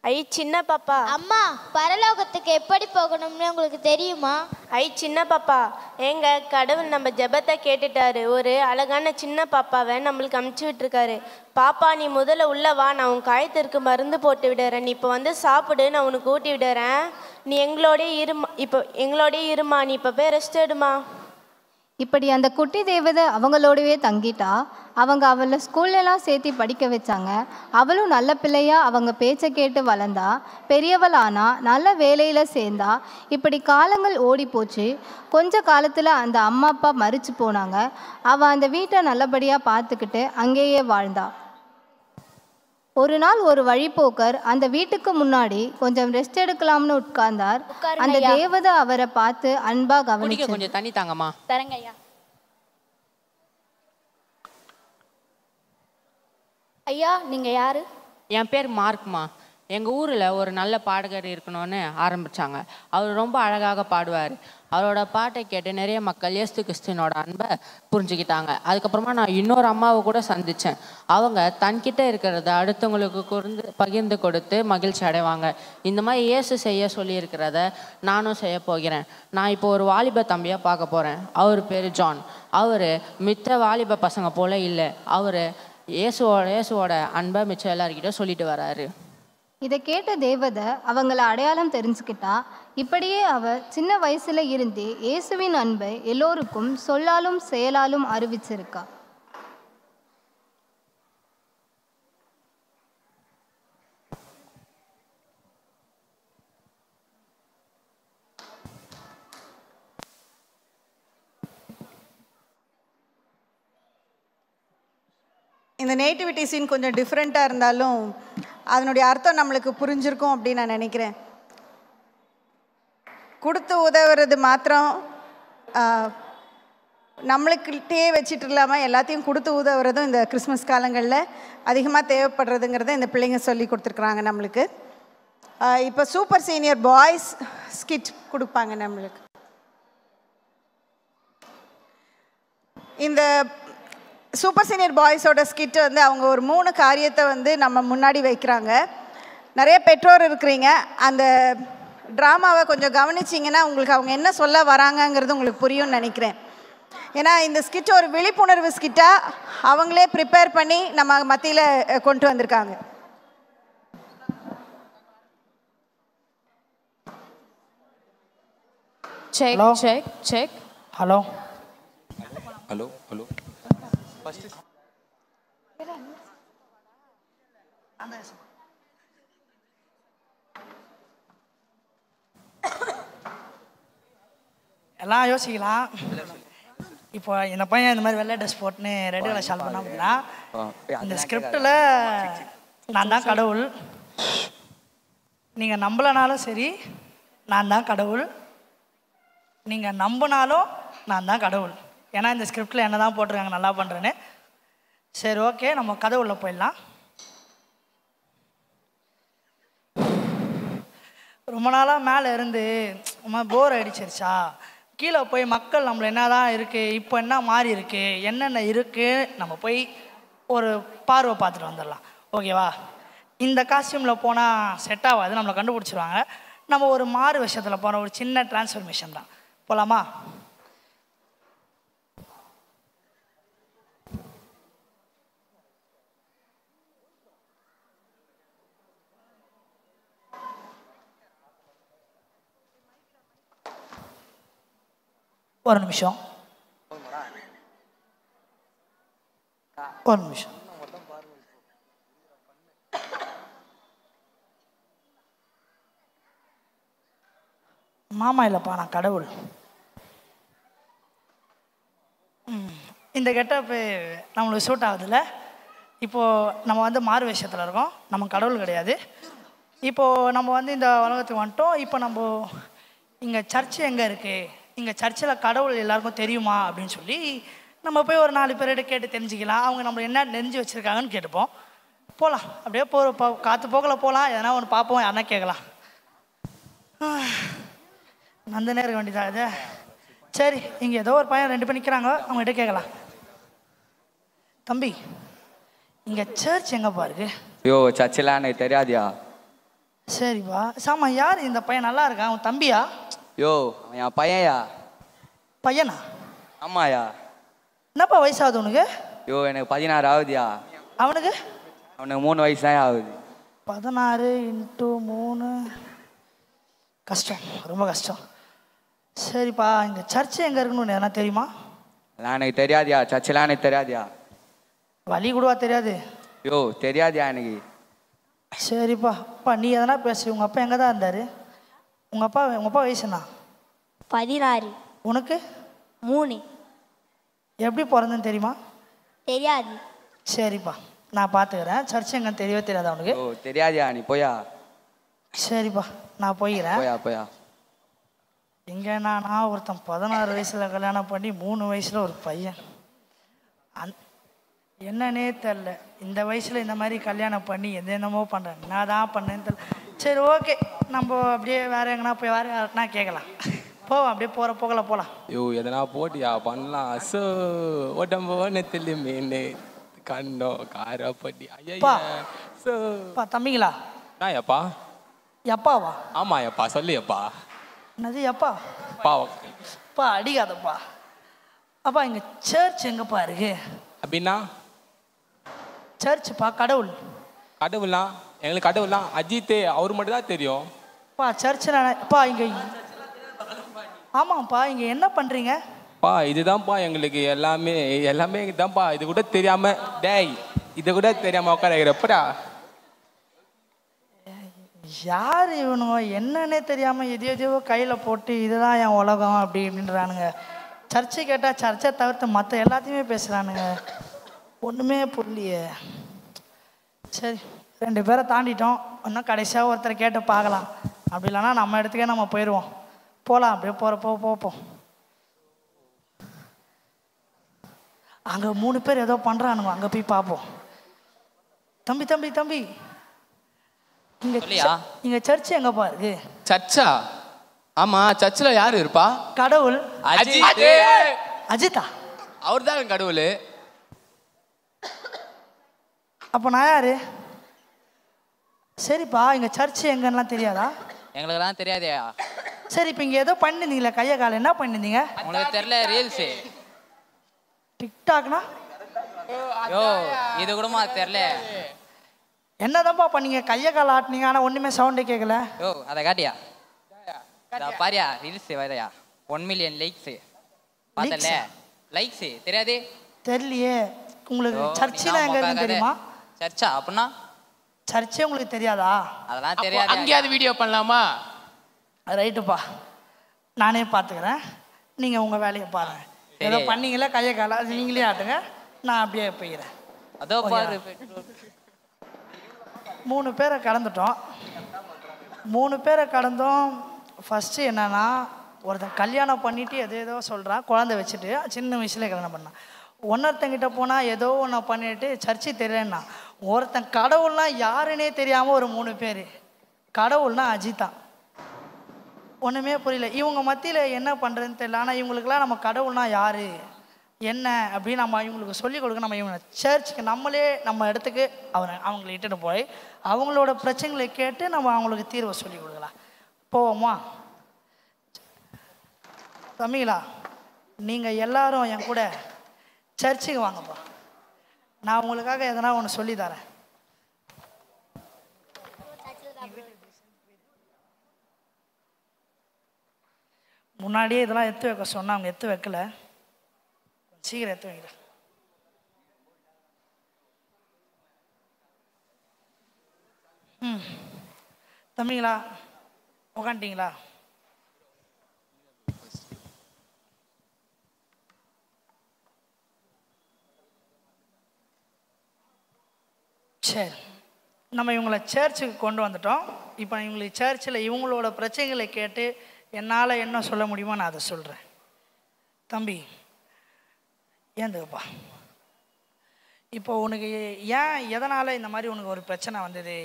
ஐ சின்ன பாப்பா. அம்மா, பரலோகத்துக்கு எப்படி போகணும்னு உங்களுக்கு தெரியுமா? ஐ சின்ன பாப்பா, எங்க கடவுள் நம்ம ஜெபத்தை கேட்டுட்டாரு. ஒரு அழகான சின்ன பாப்பாவை நம்மளுக்கு அமுச்சு விட்டுருக்காரு. பாப்பா, நீ முதல்ல உள்ள வா, நான் உன் காயத்திற்கு மருந்து போட்டு விடுறேன். நீ இப்போ வந்து சாப்பிடு, நான் உனக்கு ஊட்டி விடுறேன். நீ எங்களோடய இருமா. நீ இப்போ போய் ரெஸ்ட் எடுமா. இப்படி அந்த குட்டி தேவதை அவங்களோடவே தங்கிட்டா. அவங்க அவளை ஸ்கூல்லலாம் சேர்த்து படிக்க வச்சாங்க. அவளும் நல்ல பிள்ளையாக அவங்க பேச்சை கேட்டு வளர்ந்தா. பெரியவள் ஆனா, நல்ல வேலையில் சேர்ந்தா. இப்படி காலங்கள் ஓடி போச்சு. கொஞ்ச காலத்தில் அந்த அம்மா அப்பா மரிச்சு போனாங்க. அவள் அந்த வீட்டை நல்லபடியாக பார்த்துக்கிட்டு அங்கேயே வாழ்ந்தா. ஒரு நாள் ஒரு வழிபோக்கர் அந்த வீட்டுக்கு முன்னாடி கொஞ்சம் ரெஸ்ட் எடுக்கலாம்னு உட்கார்ந்தார். அந்த தேவதை அவரை பார்த்து அன்பா கவனிச்சு, கொஞ்சம் தண்ணி தாங்கம்மா. தரங்கய்யா. ஐயா, நீங்க யாரு? என் பேர் மார்க்மா. எங்கள் ஊரில் ஒரு நல்ல பாடகர் இருக்கணும்னு ஆரம்பித்தாங்க. அவர் ரொம்ப அழகாக பாடுவார். அவரோட பாட்டை கேட்டு நிறைய மக்கள் இயேசு கிறிஸ்துவினோட அன்பை புரிஞ்சுக்கிட்டாங்க. அதுக்கப்புறமா நான் இன்னொரு அம்மாவை கூட சந்தித்தேன். அவங்க தன்கிட்ட இருக்கிறத அடுத்தவங்களுக்கு பகிர்ந்து கொடுத்து மகிழ்ச்சி அடைவாங்க. இந்த மாதிரி இயேசு செய்ய சொல்லியிருக்கிறத நானும் செய்ய போகிறேன். நான் இப்போ ஒரு வாலிப தம்பியாக பார்க்க போகிறேன். அவர் பேர் ஜான். அவர் மித்த வாலிப பசங்க போல் இல்லை. அவர் இயேசுவோட அன்பை மிச்சம் எல்லார்கிட்ட சொல்லிட்டு வராரு. இதை கேட்ட தேவதை அவங்கள அடையாளம் தெரிஞ்சுக்கிட்டா. இப்படியே அவ சின்ன வயசுல இருந்தே இயேசுவின் அன்பை எல்லோருக்கும் சொல்லாலும் செயலாலும் அறிவிச்சிருக்கா. இந்த நேட்டிவிட்டி சீன் கொஞ்சம் டிஃப்ரெண்ட்டாக இருந்தாலும் அதனுடைய அர்த்தம் நம்மளுக்கு புரிஞ்சிருக்கும் அப்படின்னு நான் நினைக்கிறேன். கொடுத்து உதவுறது மாத்திரம் நம்மளுக்கிட்டே வச்சுட்டு இல்லாமல் எல்லாத்தையும் கொடுத்து உதவுறதும் இந்த கிறிஸ்மஸ் காலங்களில் அதிகமாக தேவைப்படுறதுங்கிறத இந்த பிள்ளைங்க சொல்லி கொடுத்துருக்குறாங்க நம்மளுக்கு. இப்போ சூப்பர் சீனியர் பாய்ஸ் ஸ்கிட் கொடுப்பாங்க நம்மளுக்கு. இந்த சூப்பர் சீனியர் பாய்ஸோட ஸ்கிட் வந்து அவங்க ஒரு 3 காரியத்தை வந்து நம்ம முன்னாடி வைக்கிறாங்க. நிறைய பெற்றோர் இருக்கிறீங்க. அந்த ட்ராமாவை கொஞ்சம் கவனிச்சிங்கன்னா உங்களுக்கு அவங்க என்ன சொல்ல வராங்கங்கிறது உங்களுக்கு புரியும்னு நினைக்கிறேன். ஏன்னா இந்த ஸ்கிட் ஒரு விழிப்புணர்வு ஸ்கிட்டாக அவங்களே ப்ரிப்பேர் பண்ணி நம்ம மத்தியில் கொண்டு வந்திருக்காங்க. Check Hello? Check check. Hello hello hello first எல்லாம் யோசிக்கலாம். இப்போ இந்த பையன் இந்த மாதிரி வெள்ளை ட்ரெஸ் போட்டுன்னு ரெட் கலர் ஷால் பண்ணா அப்படின்னா இந்த ஸ்கிரிப்டில் நான் தான் கடவுள், நீங்கள் நம்பலனாலும் சரி நான் தான் கடவுள், நீங்கள் நம்பினாலும் நான் தான் கடவுள். ஏன்னா இந்த ஸ்கிரிப்டில் என்ன தான் போட்டிருக்காங்க நல்லா பண்ணுறேன்னு. சரி ஓகே, நம்ம கதை உள்ள போயிடலாம். ரொம்ப நாளாக மேலே இருந்து ரொம்ப போர் அடிச்சிருச்சா, கீழே போய் மக்கள் நம்மள என்ன தான் இருக்குது, இப்போ என்ன மாறி இருக்குது, என்னென்ன இருக்குது, நம்ம போய் ஒரு பார்வை பார்த்துட்டு வந்துடலாம். ஓகேவா? இந்த காஸ்டியூமில் போனால் செட் ஆகாது, நம்மளை கண்டுபிடிச்சிருவாங்க. நம்ம ஒரு மாறு விஷயத்தில் போகிறோம், ஒரு சின்ன டிரான்ஸ்ஃபர்மேஷன் தான். போகலாமா? ஒரு நிமிஷம். மாமா இல்லைப்பா, நான் கடவுள். இந்த கெட்டப்பு நம்மளுக்கு சூட் ஆகுதுல்ல. இப்போது நம்ம வந்து மாறு விஷயத்தில் இருக்கோம், நம்ம கடவுள் கிடையாது. இப்போது நம்ம வந்து இந்த உலகத்துக்கு வந்துட்டோம். இப்போ நம்ம இங்கே சர்ச்சு எங்கே இருக்குது, இங்கே சர்ச்சில் கடவுள் எல்லாருக்கும் தெரியுமா அப்படின்னு சொல்லி நம்ம போய் ஒரு 4 பேர்கிட்ட கேட்டு தெரிஞ்சுக்கலாம். அவங்க நம்மளை என்ன நெஞ்சு வச்சுருக்காங்கன்னு கேட்டுப்போம். போகலாம், அப்படியே காற்று போக்கில் போகலாம். எதனா ஒன்று பார்ப்போம், யாருன்னா கேட்கலாம். நந்தனே இருக்க வேண்டியதாக இது. சரி, இங்கே ஏதோ ஒரு பையன் 2 பேர் நிற்கிறாங்க, அவங்ககிட்ட கேட்கலாம். தம்பி, இங்கே சர்ச் எங்கேப்பா இருக்கு? யோ, சர்ச்செல்லாம் எனக்கு தெரியாதியா. சரிப்பா. சாமா, யார் இந்த பையன்? நல்லா இருக்கா? அவன் தம்பியா? யோ, அவன் என் பையன்யா. பையனா? ஆமாயா. என்னப்பா வயசாகுது உனக்கு? யோ, எனக்கு 16 ஆகுதியா. அவனுக்கு? அவனுக்கு 3 வயசு தான் ஆகுது. 16 × 3 கஷ்டம், ரொம்ப கஷ்டம். சரிப்பா, இங்கே சர்ச்சு எங்கே இருக்குன்னு எதனா தெரியுமா? எல்லாம் எனக்கு தெரியாதியா, சர்ச்செல்லாம் எனக்கு தெரியாதியா. வழி கூடவா தெரியாது? யோ, தெரியாதியா எனக்கு. சரிப்பா, அப்பா நீ எதனா பேசு. உங்கள் அப்பா எங்கே தான் இருந்தார்? உங்கள் அப்பா வயசுண்ணா? 16. உனக்கு? 3. எப்படி பிறந்தேன்னு தெரியுமா? தெரியாது. சரிப்பா, நான் பார்த்துக்கிறேன். சர்ச் எங்கன்னு தெரியவே தெரியாது அவனுக்கு. ஓ, தெரியாதியா, நீ போயா. சரிப்பா, நான் போய்கிறேன். போயா. இங்கே நான் ஒருத்தன் 16 வயசில் கல்யாணம் பண்ணி 3 வயசில் ஒரு பையன். என்னன்னே தெரில, இந்த வயசில் இந்த மாதிரி கல்யாணம் பண்ணி என்னமோ பண்ணுறேன். நான் தான் பண்ணேன்னு தெரில. சரி ஓகே, நம்ம அப்படியே வேறு எங்கன்னா போய் வேறு யாருன்னா கேட்கலாம். போவோம், அப்படியே போகிற போகல போகலாம். யோ, எதனா போட்டியா பண்ணலாம். சோ உடம்பு நெத்திலி மீன் கண்ணோ காரப்பட்டி. ஐயா பா தம்பிங்களா? நான் எப்பா? எப்பாவா? ஆமா எப்பா, சொல்லு எப்பா. என்னது எப்பா? பா அடிக்காதப்பா. அப்பா, இங்கே சர்ச் எங்கப்பா இருக்கு? அப்படின்னா சர்ச்சுப்பா. கடவுள்னா எங்களுக்கு கடவுள்லாம் அஜித்தே, அவர் மட்டும் தான் தெரியும். சர்ச்சில் இங்கே ஆமாப்பா, இங்கே என்ன பண்ணுறீங்க? இதுதான்ப்பா எங்களுக்கு எல்லாமே இதுதான்ப்பா. இது கூட தெரியாம டேய், இது கூட தெரியாம உட்காரப்படா. யார் இவனுங்க? என்னன்னே தெரியாமல் எதையோ கையில் போட்டு இதுதான் என் உலகம் அப்படின்றானுங்க. சர்ச்சை கேட்டால் சர்ச்சை தவிர்த்து மற்ற எல்லாத்தையுமே பேசுகிறானுங்க. ஒன்றுமே புரியலையே. சரி, 2 பேரை தாண்டிட்டோம். இன்னும் கடைசியாக ஒருத்தரை கேட்டு பார்க்கலாம். அப்படி இல்லைன்னா நம்ம இடத்துக்கே நம்ம போயிடுவோம். போகலாம், அப்படியே போப்போம். அங்கே 3 பேர் ஏதோ பண்ணுறானுங்க, அங்கே போய் பார்ப்போம். தம்பி இங்கே சர்ச் எங்கப்பா இருக்கு? சர்ச்சா? ஆமா, சர்ச்சில் யாரு இருப்பா? கடவுள். அஜித்தா? அவர் தான் கடவுள். அப்போ நான் யாரு? சரிப்பா, இங்கே சர்ச் எங்கன்னெலாம் தெரியாதா? எங்களுக்கெல்லாம் தெரியாதேயா. சரி, இப்போ இங்கே ஏதோ பண்ணிருந்தீங்களே கையை காலை, என்ன பண்ணிருந்தீங்க? உங்களுக்கு தெரியல, ரீல்ஸு. டிக்டாக்னா? யோ, இது கூடமா தெரியல. என்னதான்ப்பா பண்ணீங்க? கையை காலை ஆட்டினீங்க, ஆனால் ஒன்றுமே சவுண்டே கேட்கல. யோ, அதை காட்டியா? பாரியா, ரீல்ஸ் வரையா. 1 million லைக்ஸு பார்த்தல லைக்ஸு தெரியாதே தெரியலையே. உங்களுக்கு சர்ச்சில் எங்கே இருக்குன்னு தெரியுமா? சர்ச்சா அப்படின்னா சர்ச்சே உங்களுக்கு தெரியாதா? அதெல்லாம் தெரியாது. அங்கேயாவது வீடியோ பண்ணலாமா? ரைட்டுப்பா, நானே பார்த்துக்கிறேன், நீங்கள் உங்கள் வேலையை பாருங்கள். ஏதோ பண்ணீங்களே கையை கால அது நீங்களே ஆட்டுங்க, நான் அப்படியே போய்கிறேன். அதோ பாரு 3 பேரை கடந்துட்டோம். 3 பேரை கடந்தோம். ஃபஸ்ட்டு என்னன்னா, ஒருத்தன் கல்யாணம் பண்ணிவிட்டு ஏதோ சொல்கிறான், குழந்தை வச்சுட்டு சின்ன வயசுல கல்யாணம் பண்ணான். ஒன்னொருத்தங்கிட்ட போனால் ஏதோ ஒன்று பண்ணிட்டு சர்ச்சு தெரியலன்னா. ஒருத்தன் கடவுள்னா யாருன்னே தெரியாமல் ஒரு 3 பேர். கடவுள்னா அஜித்தான். ஒன்றுமே புரியல, இவங்க மத்தியில் என்ன பண்ணுறதுன்னு தெரியல. ஆனால் இவங்களுக்கெல்லாம் நம்ம கடவுள்னா யார் என்ன அப்படின்னு நம்ம இவங்களுக்கு சொல்லிக் கொடுக்க, நம்ம இவங்க சர்ச்சுக்கு நம்மளே நம்ம இடத்துக்கு அவங்களை இட்டுட்டு போய் அவங்களோட பிரச்சனைகளை கேட்டு நம்ம அவங்களுக்கு தீர்வை சொல்லிக் கொடுக்கலாம். போவோமா தம்பிங்களா? நீங்கள் எல்லாரும் என் கூட சர்ச்சுக்கு வாங்கப்பா, நான் உங்களுக்காக எதனா ஒன்று சொல்லித்தரேன். முன்னாடியே இதெல்லாம் எடுத்து வைக்க சொன்னால் அவங்க எடுத்து வைக்கல, சீக்கிரம் எடுத்து வைக்கிறேன். தம்பிங்களா உக்காண்டிங்களா? சரி, நம்ம இவங்களை சர்ச்சுக்கு கொண்டு வந்துட்டோம். இப்போ இவங்களுக்கு சர்ச்சில் இவங்களோட பிரச்சனைகளை கேட்டு என்னால் என்ன சொல்ல முடியுமோ நான் அதை சொல்கிறேன். தம்பி ஏந்துக்கப்பா, இப்போ உனக்கு ஏன் எதனால் இந்த மாதிரி உனக்கு ஒரு பிரச்சனை வந்தது?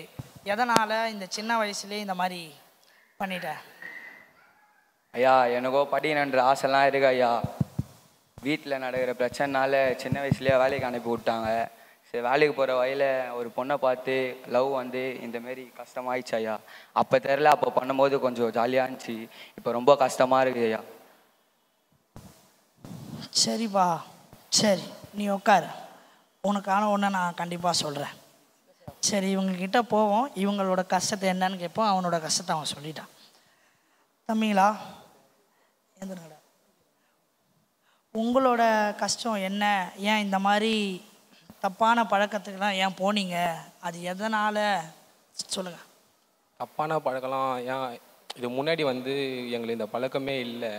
எதனால் இந்த சின்ன வயசுலேயே இந்த மாதிரி பண்ணிட்ட? ஐயா எனக்கோ படிக்கணுன்ற ஆசைலாம் இருக்கு ஐயா. வீட்டில் நடக்கிற பிரச்சனைனால சின்ன வயசுலேயே வேலைக்கு அனுப்பி விட்டாங்க. சரி வேலைக்கு போகிற வயலில் ஒரு பொண்ணை பார்த்து லவ் வந்து இந்தமாரி கஷ்டமாயிடுச்சு ஐயா. அப்போ தெரில, அப்போ பண்ணும்போது கொஞ்சம் ஜாலியாக இருந்துச்சு, இப்போ ரொம்ப கஷ்டமாக இருக்குது ஐயா. சரிப்பா சரி, நீ உட்காரு, உனக்கான ஒன்று நான் கண்டிப்பாக சொல்கிறேன். சரி இவங்கக்கிட்ட போவோம், இவங்களோட கஷ்டத்தை என்னன்னு கேட்போம். அவனோட கஷ்டத்தை அவன் சொல்லிட்டான். தம்பிங்களா எந்திரங்கடா, உங்களோட கஷ்டம் என்ன? ஏன் இந்த மாதிரி தப்பான பழக்கத்துக்கெல்லாம் ஏன் போனீங்க? அது எதனால் சொல்லுங்கள். தப்பான பழக்கம்லாம் ஏன், இது முன்னாடி வந்து எங்களுக்கு இந்த பழக்கமே இல்லை.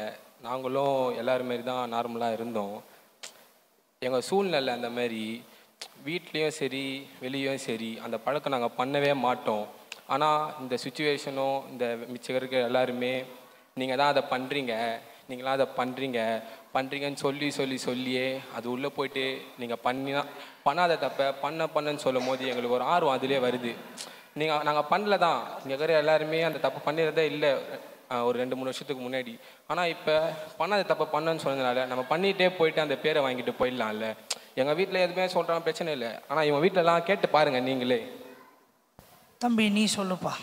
நாங்களும் எல்லாருமாரி தான் நார்மலாக இருந்தோம். எங்கள் சூழ்நிலை அந்த மாதிரி, வீட்லேயும் சரி வெளியும் சரி அந்த பழக்கம் நாங்கள் பண்ணவே மாட்டோம். ஆனால் இந்த சுச்சுவேஷனும் இந்த மிச்சம் இருக்கிற எல்லாருமே நீங்கள் தான் அதை பண்ணுறீங்க, நீங்களாம் அதை பண்ணுறீங்கன்னு சொல்லியே அது உள்ளே போயிட்டு நீங்கள் பண்ணாத தப்பை பண்ணன்னு சொல்லும் போது எங்களுக்கு ஒரு ஆர்வம் அதிலே வருது. நாங்கள் பண்ணல தான், இங்கே இருக்கிற எல்லாருமே அந்த தப்பு பண்ணிடுறதே இல்லை ஒரு 2-3 வருஷத்துக்கு முன்னாடி. ஆனால் இப்போ பண்ணாத தப்பை பண்ணன்னு சொன்னதுனால நம்ம பண்ணிகிட்டே போயிட்டு அந்த பேரை வாங்கிட்டு போயிடலாம்ல. எங்கள் வீட்டில் எதுவுமே சொல்கிறாங்க பிரச்சனை இல்லை, ஆனால் இவங்க வீட்டிலலாம் கேட்டு பாருங்கள் நீங்களே. தம்பி நீ சொல்லுப்பா.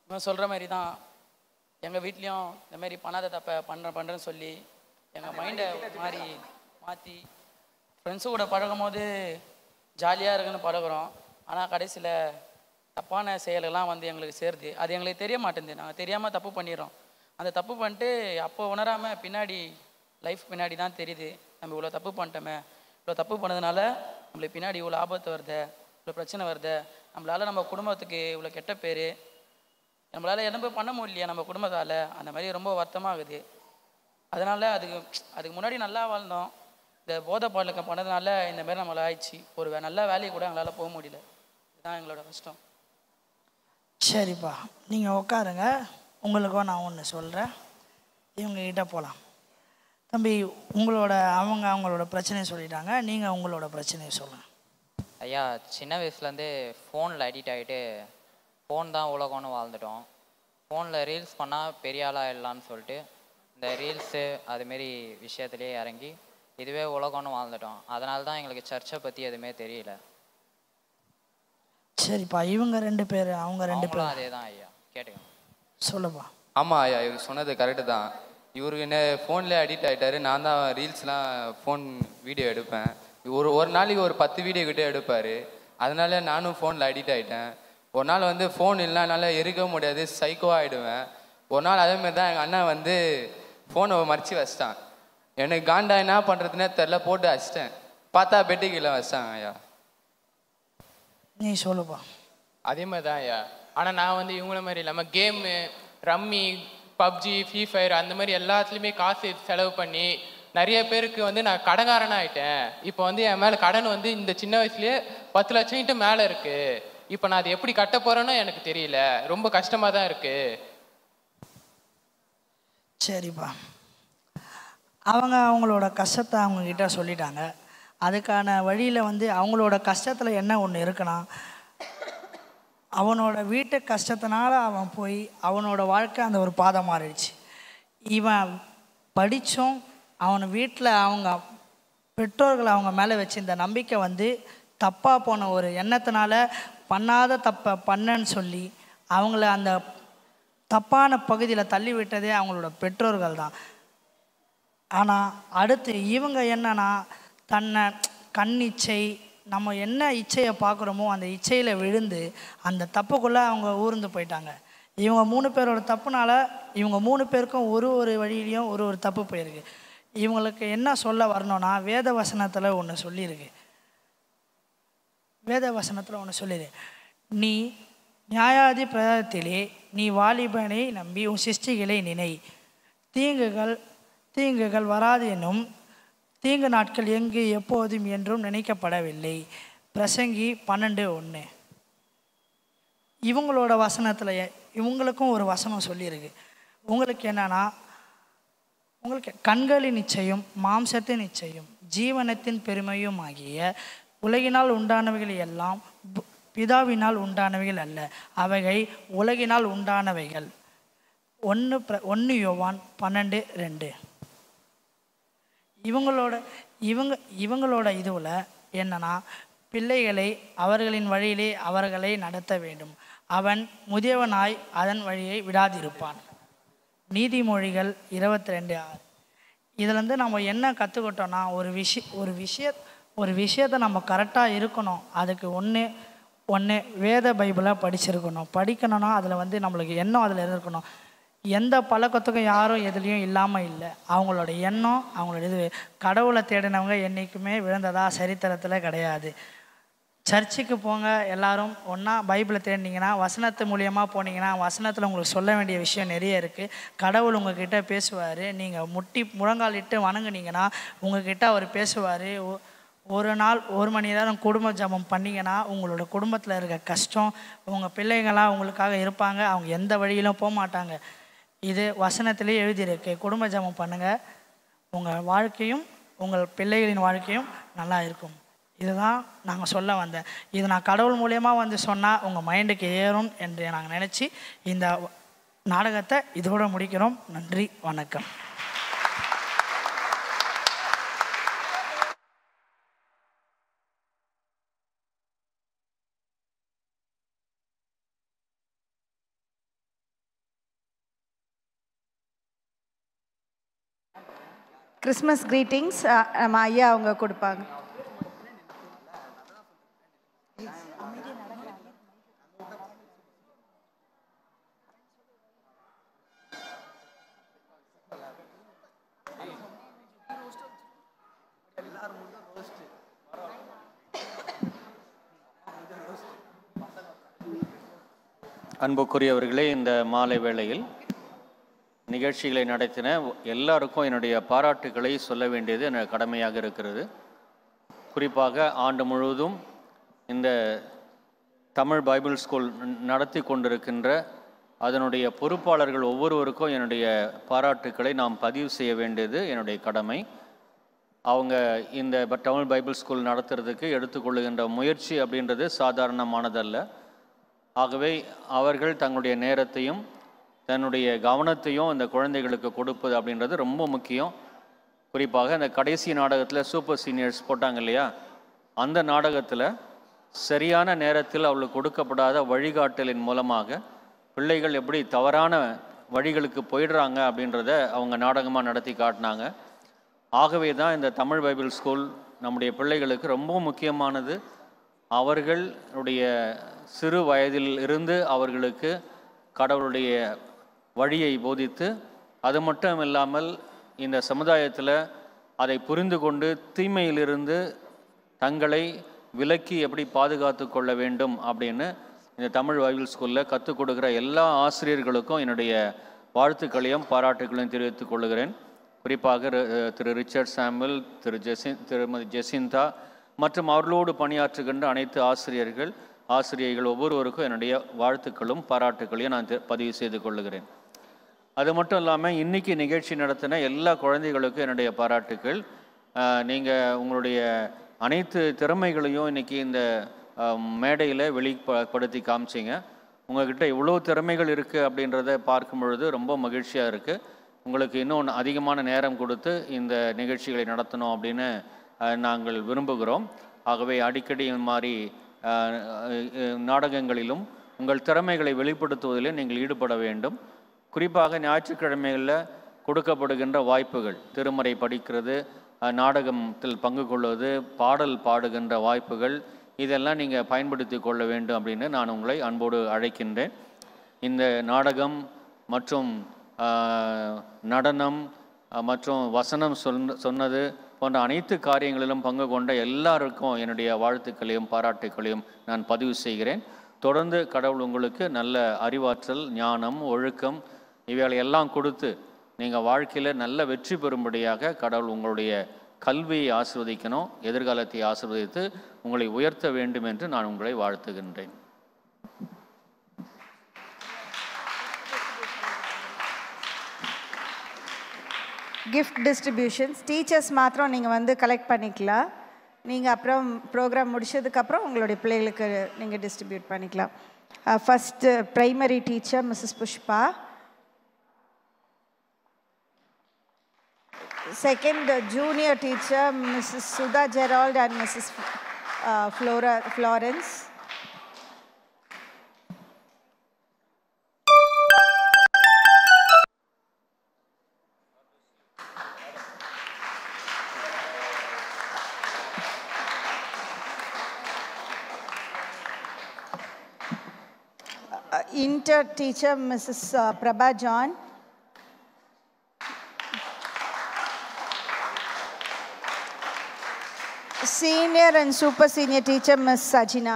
இவன் சொல்கிற மாதிரி தான் எங்கள் வீட்லேயும் இந்த மாதிரி பண்ணாத தப்பை பண்ணுறேன்னு சொல்லி எங்கள் மைண்டை மாற்றி ஃப்ரெண்ட்ஸு கூட பழகும் போது ஜாலியாக இருக்குன்னு பழகுறோம். ஆனால் கடைசியில் தப்பான செயல்கள்லாம் வந்து எங்களுக்கு சேருது. அது எங்களுக்கு தெரிய மாட்டேங்குது, நாங்கள் தெரியாமல் தப்பு பண்ணிடுறோம். அந்த தப்பு பண்ணிட்டு அப்போ உணராமல் பின்னாடி லைஃப் பின்னாடி தான் தெரியுது நம்ம இவ்வளோ தப்பு பண்ணிட்டோமே, இவ்வளோ தப்பு பண்ணதுனால நம்மளுக்கு பின்னாடி இவ்வளோ ஆபத்து வருது, இவ்வளோ பிரச்சனை வருது, நம்மளால் நம்ம குடும்பத்துக்கு இவ்வளோ கெட்ட பேர், நம்மளால் எதுவும் பண்ண முடியலையா நம்ம குடும்பத்தால், அந்த மாதிரி ரொம்ப வருத்தமாகுது. அதனால் அதுக்கு முன்னாடி நல்லா வாழ்ந்தோம், இந்த போதை பழக்கம் பண்ணதுனால இந்த மாதிரி நம்மளை ஆயிடுச்சு. ஒரு நல்ல வேலையை கூட எங்களால் போக முடியல, இதுதான் எங்களோட கஷ்டம். சரிப்பா நீங்கள் உட்காருங்க, உங்களுக்கும் நான் ஒன்று சொல்கிறேன், இவங்ககிட்ட போகலாம். தம்பி அவங்களோட பிரச்சனையை சொல்லிட்டாங்க, நீங்கள் உங்களோட பிரச்சனையை சொல்லுங்கள். ஐயா சின்ன வயசுலேருந்தே ஃபோனில் அடிக்ட் ஆகிட்டு ஃபோன் தான் உலகம்னு வாழ்ந்துட்டோம். ஃபோனில் ரீல்ஸ் பண்ணால் பெரிய ஆளாக இல்லைன்னு சொல்லிட்டு இந்த ரீல்ஸு அதுமாரி விஷயத்துலேயே இறங்கி இதுவே உலகம்னு வாழ்ந்துட்டோம். அதனால தான் எங்களுக்கு சர்ச்சை பற்றி எதுவுமே தெரியல. சரிப்பா இவங்க 2 பேர் அவங்க 2 பேரும் அதே தான் ஐயா, கேட்டுங்க சொல்லுப்பா. ஆமாம் ஐயா, இவர் சொன்னது கரெக்டு தான். இவருக்கு என்ன ஃபோனில் அடிக்ட் ஆகிட்டாரு. நான் தான் ரீல்ஸ்லாம் ஃபோன் வீடியோ எடுப்பேன். ஒரு நாளைக்கு ஒரு 10 வீடியோ கிட்டே எடுப்பார். அதனால நானும் ஃபோனில் அடிக்ட் ஆகிட்டேன். ஒரு நாள் வந்து ஃபோன் இல்லைனால இருக்க முடியாது, சைக்கோ ஆகிடுவேன். ஒரு நாள் அதேமாதிரி தான் எங்கள் அண்ணன் வந்து ஃபோனை மறைச்சி வச்சிட்டான். எனக்கு காண்டா என்ன பண்ணுறதுனே தெரில, போட்டு வச்சிட்டேன். பார்த்தா பெட்டு கீழே வச்சிட்டாங்க ஐயா. நீ சொல்லுப்பா. அதே மாதிரி தான் ஐயா. ஆனால் நான் வந்து இவங்கள மாதிரி இல்லாமல் game, rummy, PUBG, free fire அந்த மாதிரி எல்லாத்துலேயுமே காசு செலவு பண்ணி நிறைய பேருக்கு வந்து நான் கடன்காரனாக ஆகிட்டேன். இப்போ வந்து என் மேலே கடன் வந்து இந்த சின்ன வயசுலேயே 10 லட்சம்கிட்ட மேலே இருக்குது. இப்போ நான் அதை எப்படி கட்ட போகிறேன்னு எனக்கு தெரியல, ரொம்ப கஷ்டமாக தான் இருக்குது. சரிப்பா, அவங்களோட கஷ்டத்தை அவங்கக்கிட்ட சொல்லிட்டாங்க. அதுக்கான வழியில் வந்து அவங்களோட கஷ்டத்தில் என்ன ஒன்று இருக்குன்னா, அவனோட வீட்டு கஷ்டத்தினால அவன் போய் அவனோட வாழ்க்கை அந்த ஒரு பாதை மாறிடுச்சு. இவன் படித்தும் அவன் வீட்டில் அவங்க பெற்றோர்கள் அவங்க மேலே வச்சிருந்த நம்பிக்கை வந்து தப்பாக போன ஒரு எண்ணத்தினால பண்ணாத தப்பை பண்ணன்னு சொல்லி அவங்கள அந்த தப்பான பகுதியில் தள்ளி விட்டதே அவங்களோட பெற்றோர்கள் தான். ஆனால் அடுத்து இவங்க என்னன்னா, தன்னை கண்ணிச்சை, நம்ம என்ன இச்சையை பார்க்குறோமோ அந்த இச்சையில் விழுந்து அந்த தப்புக்குள்ளே அவங்க ஊர்ந்து போயிட்டாங்க. இவங்க 3 பேரோட தப்புனால இவங்க 3 பேருக்கும் ஒரு வழியிலையும் ஒரு தப்பு போயிருக்கு. இவங்களுக்கு என்ன சொல்ல வரணும்னா, வேத வசனத்தில் ஒன்று சொல்லியிருக்கு. நீ நியாயாதி பிரதத்திலே நீ வாலிபனை நம்பி உன் சிருஷ்டிகளை நினை, தீங்குகள் வராது என்னும் தீங்கு நாட்கள் எங்கு எப்போதும் என்றும் நினைக்கப்படவில்லை. பிரசங்கி 12:1. இவங்களோட வசனத்தில் இவங்களுக்கும் ஒரு வசனம் சொல்லியிருக்கு. உங்களுக்கு என்னன்னா, உங்களுக்கு கண்களின் நிச்சயம், மாம்சத்தின் நிச்சயம், ஜீவனத்தின் பெருமையும் ஆகிய உலகினால் உண்டானவைகள் எல்லாம் பிதாவினால் உண்டானவைகள் அல்ல, அவைகள் உலகினால் உண்டானவைகள். 1 யோவான் 12:2. இவங்களோட இதுவில் என்னன்னா, பிள்ளைகளை அவர்களின் வழியிலே அவர்களை நடத்த வேண்டும். அவன் முதியவனாய் அதன் வழியை விடாதிருப்பான். நீதிமொழிகள் 22:6. இதுலேருந்து நம்ம என்ன கற்றுக்கிட்டோன்னா, ஒரு விஷயத்தை நம்ம கரெக்டாக இருக்கணும். அதுக்கு ஒன்று வேத பைபிளை படிக்கணும்னா அதில் வந்து நம்மளுக்கு எண்ணம் அதில் இருக்கணும். எந்த பழக்கத்துக்கும் யாரும் எதுலேயும் இல்லாமல் இல்லை. அவங்களோட எண்ணம், அவங்களோட இது, கடவுளை தேடினவங்க என்றைக்குமே விழுந்ததா சரித்திரத்தில் கிடையாது. சர்ச்சுக்கு போங்க, எல்லாரும் ஒன்றா பைபிளை தேடினீங்கன்னா, வசனத்து மூலியமாக போனீங்கன்னா, வசனத்தில் உங்களுக்கு சொல்ல வேண்டிய விஷயம் நிறைய இருக்குது. கடவுள் உங்ககிட்ட பேசுவார். நீங்கள் முழங்காலிட்டு வணங்குனீங்கன்னா உங்ககிட்ட அவர் பேசுவார். ஒரு நாள் 1 மணி நேரம் குடும்ப ஜபம் பண்ணிங்கன்னா உங்களோட குடும்பத்தில் இருக்க கஷ்டம், உங்கள் பிள்ளைங்களாம் உங்களுக்காக இருப்பாங்க. அவங்க எந்த வழியிலும் போக மாட்டாங்க. இது வசனத்திலே எழுதியிருக்கு. குடும்ப ஜபம் பண்ணுங்கள், உங்கள் வாழ்க்கையும் உங்கள் பிள்ளைகளின் வாழ்க்கையும் நல்லா இருக்கும். இதுதான் நாங்கள் சொல்ல வந்தேன். இது நான் கடவுள் மூலியமாக வந்து சொன்னால் உங்கள் மைண்டுக்கு ஏறும் என்று நாங்கள் நினச்சி இந்த நாடகத்தை இதோடு முடிக்கிறோம். நன்றி, வணக்கம். கிறிஸ்மஸ் க்ரீட்டிங்ஸ் நம்ம ஐயா அவங்க கொடுப்பாங்க. அன்புக்குரியவர்களே, இந்த மாலை வேளையில் நிகழ்ச்சிகளை நடத்தின எல்லாருக்கும் என்னுடைய பாராட்டுக்களை சொல்ல வேண்டியது எனக்கு கடமையாக இருக்கிறது. குறிப்பாக ஆண்டு முழுவதும் இந்த தமிழ் பைபிள் ஸ்கூல் நடத்தி கொண்டிருக்கின்ற அதனுடைய பொறுப்பாளர்கள் ஒவ்வொருவருக்கும் என்னுடைய பாராட்டுக்களை நாம் பதிவு செய்ய வேண்டியது என்னுடைய கடமை. அவங்க இந்த தமிழ் பைபிள் ஸ்கூல் நடத்துறதுக்கு எடுத்துக்கொள்ளுகின்ற முயற்சி அப்படின்றது சாதாரணமானதல்ல. ஆகவே அவர்கள் தங்களுடைய நேரத்தையும் தன்னுடைய கவனத்தையும் இந்த குழந்தைகளுக்கு கொடுப்பது அப்படின்றது ரொம்ப முக்கியம். குறிப்பாக இந்த கடைசி நாடகத்தில் சூப்பர் சீனியர்ஸ் போட்டாங்க இல்லையா, அந்த நாடகத்தில் சரியான நேரத்தில் அவளுக்கு கொடுக்கப்படாத வழிகாட்டலின் மூலமாக பிள்ளைகள் எப்படி தவறான வழிகளுக்கு போயிடுறாங்க அப்படின்றத அவங்க நாடகமாக நடத்தி காட்டினாங்க. ஆகவே தான் இந்த தமிழ் பைபிள் ஸ்கூல் நம்முடைய பிள்ளைகளுக்கு ரொம்ப முக்கியமானது. அவர்களுடைய சிறு வயதில் இருந்து அவர்களுக்கு கடவுளுடைய வழியை போதித்து அது மட்டும் இல்லாமல் இந்த சமுதாயத்தில் அதை புரிந்து கொண்டு தீமையிலிருந்து தங்களை விலக்கி எப்படி பாதுகாத்து கொள்ள வேண்டும் அப்படின்னு இந்த தமிழ் பைபிள் ஸ்கூலில் கற்றுக் கொடுக்குற எல்லா ஆசிரியர்களுக்கும் என்னுடைய வாழ்த்துக்களையும் பாராட்டுகளையும் தெரிவித்துக் கொள்கிறேன். குறிப்பாக திரு ரிச்சர்ட் சாமுவல், திருமதி ஜெசிந்தா மற்றும் அவர்களோடு பணியாற்றுகின்ற அனைத்து ஆசிரியர்கள் ஒவ்வொருவருக்கும் என்னுடைய வாழ்த்துக்களும் பாராட்டுக்களையும் நான் பதிவு செய்து கொள்ளுகிறேன். அது மட்டும் இல்லாமல் இன்றைக்கி நிகழ்ச்சி நடத்தின எல்லா குழந்தைகளுக்கும் என்னுடைய பாராட்டுக்கள். நீங்கள் உங்களுடைய அனைத்து திறமைகளையும் இன்றைக்கி இந்த மேடையில் வெளிப்படுத்தி காமிச்சிங்க. உங்கள்கிட்ட இவ்வளோ திறமைகள் இருக்குது அப்படின்றத பார்க்கும் பொழுது ரொம்ப மகிழ்ச்சியாக இருக்குது. உங்களுக்கு இன்னும் அதிகமான நேரம் கொடுத்து இந்த நிகழ்ச்சிகளை நடத்தணும் அப்படின்னு நாங்கள் விரும்புகிறோம். ஆகவே அடிக்கடி இந்த மாதிரி நாடகங்களிலும் உங்கள் திறமைகளை வெளிப்படுத்துவதிலே நீங்கள் ஈடுபட வேண்டும். குறிப்பாக ஞாயிற்றுக்கிழமைகளில் கொடுக்கப்படுகின்ற வாய்ப்புகள், திருமறை படிக்கிறது, நாடகத்தில் பங்கு கொள்வது, பாடல் பாடுகின்ற வாய்ப்புகள், இதெல்லாம் நீங்கள் பயன்படுத்தி கொள்ள வேண்டும் அப்படின்னு நான் உங்களை அன்போடு அழைக்கின்றேன். இந்த நாடகம் மற்றும் நடனம் மற்றும் வசனம் சொன்னது போன்ற அனைத்து காரியங்களிலும் பங்கு கொண்ட எல்லாருக்கும் என்னுடைய வாழ்த்துக்களையும் பாராட்டுக்களையும் நான் பதிவு செய்கிறேன். தொடர்ந்து கடவுள் உங்களுக்கு நல்ல அறிவாற்றல், ஞானம், ஒழுக்கம் இவைகளை எல்லாம் கொடுத்து நீங்கள் வாழ்க்கையில் நல்ல வெற்றி பெறும்படியாக கடவுள் உங்களுடைய கல்வியை ஆசீர்வதிக்கணும், எதிர்காலத்தை ஆசீர்வதித்து உங்களை உயர்த்த வேண்டும் என்று நான் உங்களை வாழ்த்துகின்றேன். கிஃப்ட் டிஸ்ட்ரிபியூஷன்ஸ் டீச்சர்ஸ் மாத்திரம் நீங்கள் வந்து கலெக்ட் பண்ணிக்கலாம். நீங்கள் அப்புறம் ப்ரோக்ராம் முடிச்சதுக்கப்புறம் உங்களுடைய பிள்ளைகளுக்கு நீங்கள் டிஸ்ட்ரிபியூட் பண்ணிக்கலாம். First primary teacher Mrs Pushpa, second junior teacher Mrs. Sudha Gerald and Mrs. Florence. Inter teacher Mrs. Prabha John. Senior and super senior teacher Ms. Sajina.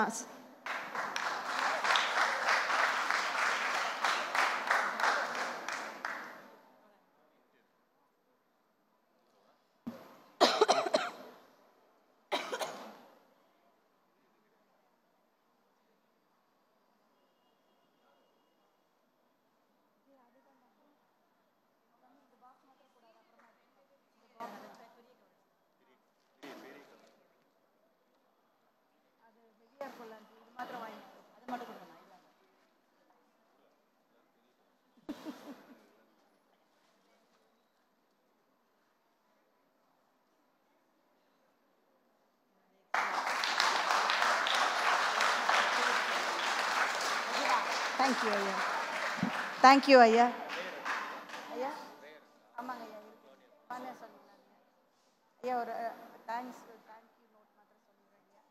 Thank you, Ayya. Thank you, Ayya. Ayya? ஆமாங்க ஐயா, பண்ண சொல்லுங்க ஐயா. ஒரு thanks thank you note மாத்திரம் சொல்லுங்க ஐயா.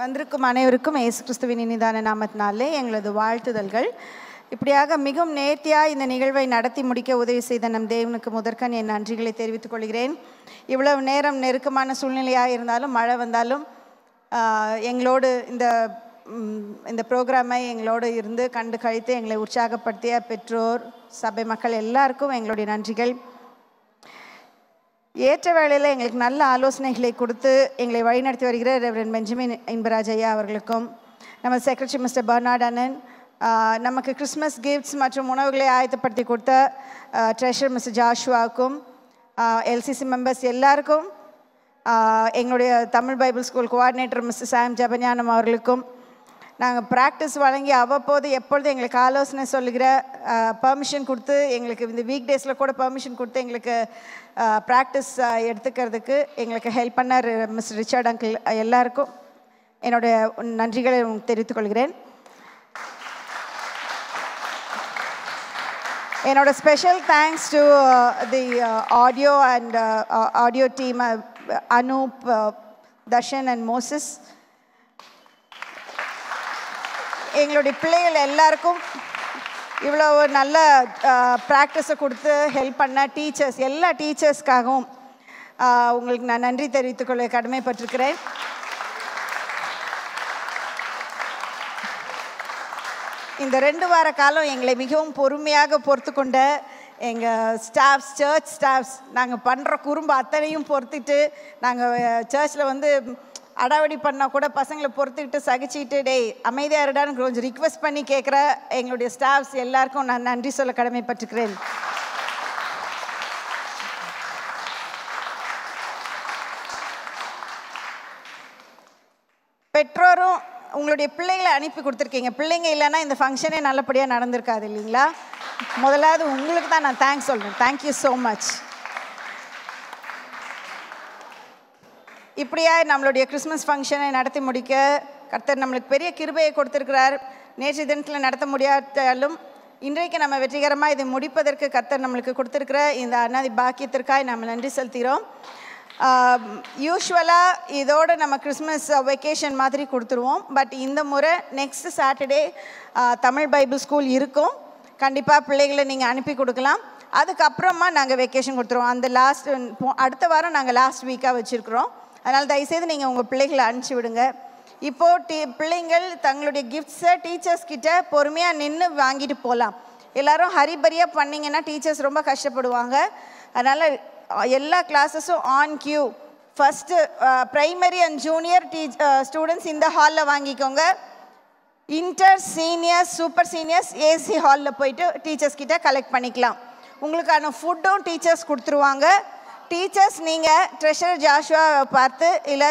வந்திருக்கும் அனைவருக்கும் இயேசு கிறிஸ்துவின் இனிதான நாமத்தினாலே எங்களது வாழ்த்துதல்கள். இப்படியாக மிகவும் நேர்த்தியாக இந்த நிகழ்வை நடத்தி முடிக்க உதவி செய்த நம் தேவனுக்கு முதற்கண் என் நன்றிகளை தெரிவித்துக் கொள்கிறேன். இவ்வளவு நேரம் நெருக்கமான சூழ்நிலையாக இருந்தாலும், மழை வந்தாலும் எங்களோடு இந்த ப்ரோக்ராமை எங்களோடு இருந்து கண்டு கழித்து எங்களை உற்சாகப்படுத்திய பெற்றோர், சபை மக்கள் எல்லாருக்கும் எங்களுடைய நன்றிகள். ஏற்ற வேளையில் எங்களுக்கு நல்ல ஆலோசனைகளை கொடுத்து எங்களை வழிநடத்தி வருகிற ரெவரண்ட் பெஞ்சமின் இன்பராஜ் ஐயா அவர்களுக்கும், நம்ம செக்ரட்டரி மிஸ்டர் பர்னார்ட் அண்ணன், நமக்கு கிறிஸ்மஸ் கிஃப்ட்ஸ் மற்றும் உணவுகளை ஆயத்தப்படுத்தி கொடுத்த ட்ரெஷர் மிஸ்டர் ஜாஷுவாவுக்கும், எல்சிசி மெம்பர்ஸ் எல்லாருக்கும், எங்களுடைய Tamil Bible school coordinator mister Sam Jebagnanam அவர்களுக்கும், நாங்கள் ப்ராக்டிஸ் வழங்கி அவ்வப்போது எப்பொழுது எங்களுக்கு ஆலோசனை சொல்லுகிற பர்மிஷன் கொடுத்து எங்களுக்கு இந்த வீக் டேஸில் கூட பர்மிஷன் கொடுத்து எங்களுக்கு ப்ராக்டிஸ் எடுத்துக்கிறதுக்கு எங்களுக்கு ஹெல்ப் பண்ணார் மிஸ்டர் ரிச்சர்ட் அங்கிள் எல்லாருக்கும் என்னுடைய நன்றிகளை தெரிவித்துக் கொள்கிறேன். என்னோட special thanks to the audio and audio team Anoop, Darshan and Moses. எங்களுடைய பிள்ளைகள் எல்லாருக்கும் இவ்வளோ நல்ல ப்ராக்டிஸை கொடுத்து ஹெல்ப் பண்ண டீச்சர்ஸ், எல்லா டீச்சர்ஸ்க்காகவும் உங்களுக்கு நான் நன்றி தெரிவித்துக்கொள்ள கடமைப்பட்டிருக்கிறேன். இந்த 2 வார காலம் எங்களை மிகவும் பொறுமையாக பொறுத்து கொண்ட எங்கள் ஸ்டாஃப்ஸ், சர்ச் ஸ்டாஃப்ஸ், நாங்கள் பண்ணுற குறும்பு அத்தனையும் பொறுத்துட்டு, நாங்கள் சர்ச்சில் வந்து அடாவடி பண்ணால் கூட பசங்களை பொறுத்துக்கிட்டு சகிச்சுக்கிட்டு டேய் அமைதியாக இருடான்னு கொஞ்சம் ரிக்வெஸ்ட் பண்ணி கேட்குற எங்களுடைய ஸ்டாஃப்ஸ் எல்லாருக்கும் நான் நன்றி சொல்ல கடமைப்பட்டிருக்கிறேன். பெற்றோரும் உங்களுடைய பிள்ளைகளை அனுப்பி கொடுத்துருக்கீங்க. பிள்ளைங்க இல்லைன்னா இந்த ஃபங்க்ஷனே நல்லபடியாக நடந்திருக்காது இல்லைங்களா? முதலாவது உங்களுக்கு தான் நான் தேங்க்ஸ் சொல்கிறேன். Thank you so much. இப்படியா நம்மளுடைய கிறிஸ்மஸ் ஃபங்க்ஷனை நடத்தி முடிக்க கர்த்தர் நம்மளுக்கு பெரிய கிருபையை கொடுத்துருக்கிறார். நேற்று தினத்தில் நடத்த முடியாட்டாலும் இன்றைக்கு நம்ம வெற்றிகரமாக இதை முடிப்பதற்கு கர்த்தர் நம்மளுக்கு கொடுத்துருக்கிற இந்த அன்னாதி பாக்கியத்திற்காக நம்ம நன்றி செலுத்துகிறோம். யூஸ்வலாக இதோடு நம்ம கிறிஸ்மஸ் வெக்கேஷன் மாதிரி கொடுத்துருவோம். பட் இந்த முறை next Saturday Tamil Bible school இருக்கும். கண்டிப்பாக பிள்ளைகளை நீங்கள் அனுப்பி கொடுக்கலாம். அதுக்கப்புறமா நாங்கள் வெக்கேஷன் கொடுத்துருவோம். அந்த அடுத்த வாரம் நாங்கள் லாஸ்ட் வீக்காக வச்சுருக்குறோம். அதனால் தயவுசெய்து நீங்கள் உங்கள் பிள்ளைகளை அனுப்பிச்சி விடுங்க. இப்போது பிள்ளைங்கள் தங்களுடைய கிஃப்ட்ஸை டீச்சர்ஸ் கிட்ட பொறுமையாக நின்று வாங்கிட்டு போகலாம். எல்லோரும் ஹரிபரியாக பண்ணிங்கன்னா டீச்சர்ஸ் ரொம்ப கஷ்டப்படுவாங்க. அதனால் எல்லா கிளாஸஸும் on queue. First primary and junior students இந்த ஹாலில் வாங்கிக்கோங்க. Inter, seniors, super seniors AC ஹாலில் போயிட்டு டீச்சர்ஸ் கிட்ட கலெக்ட் பண்ணிக்கலாம். உங்களுக்கான ஃபுட்டும் டீச்சர்ஸ் கொடுத்துருவாங்க. டீச்சர்ஸ் நீங்கள் ட்ரெஷரர் ஜாஷுவாவை பார்த்து இல்லை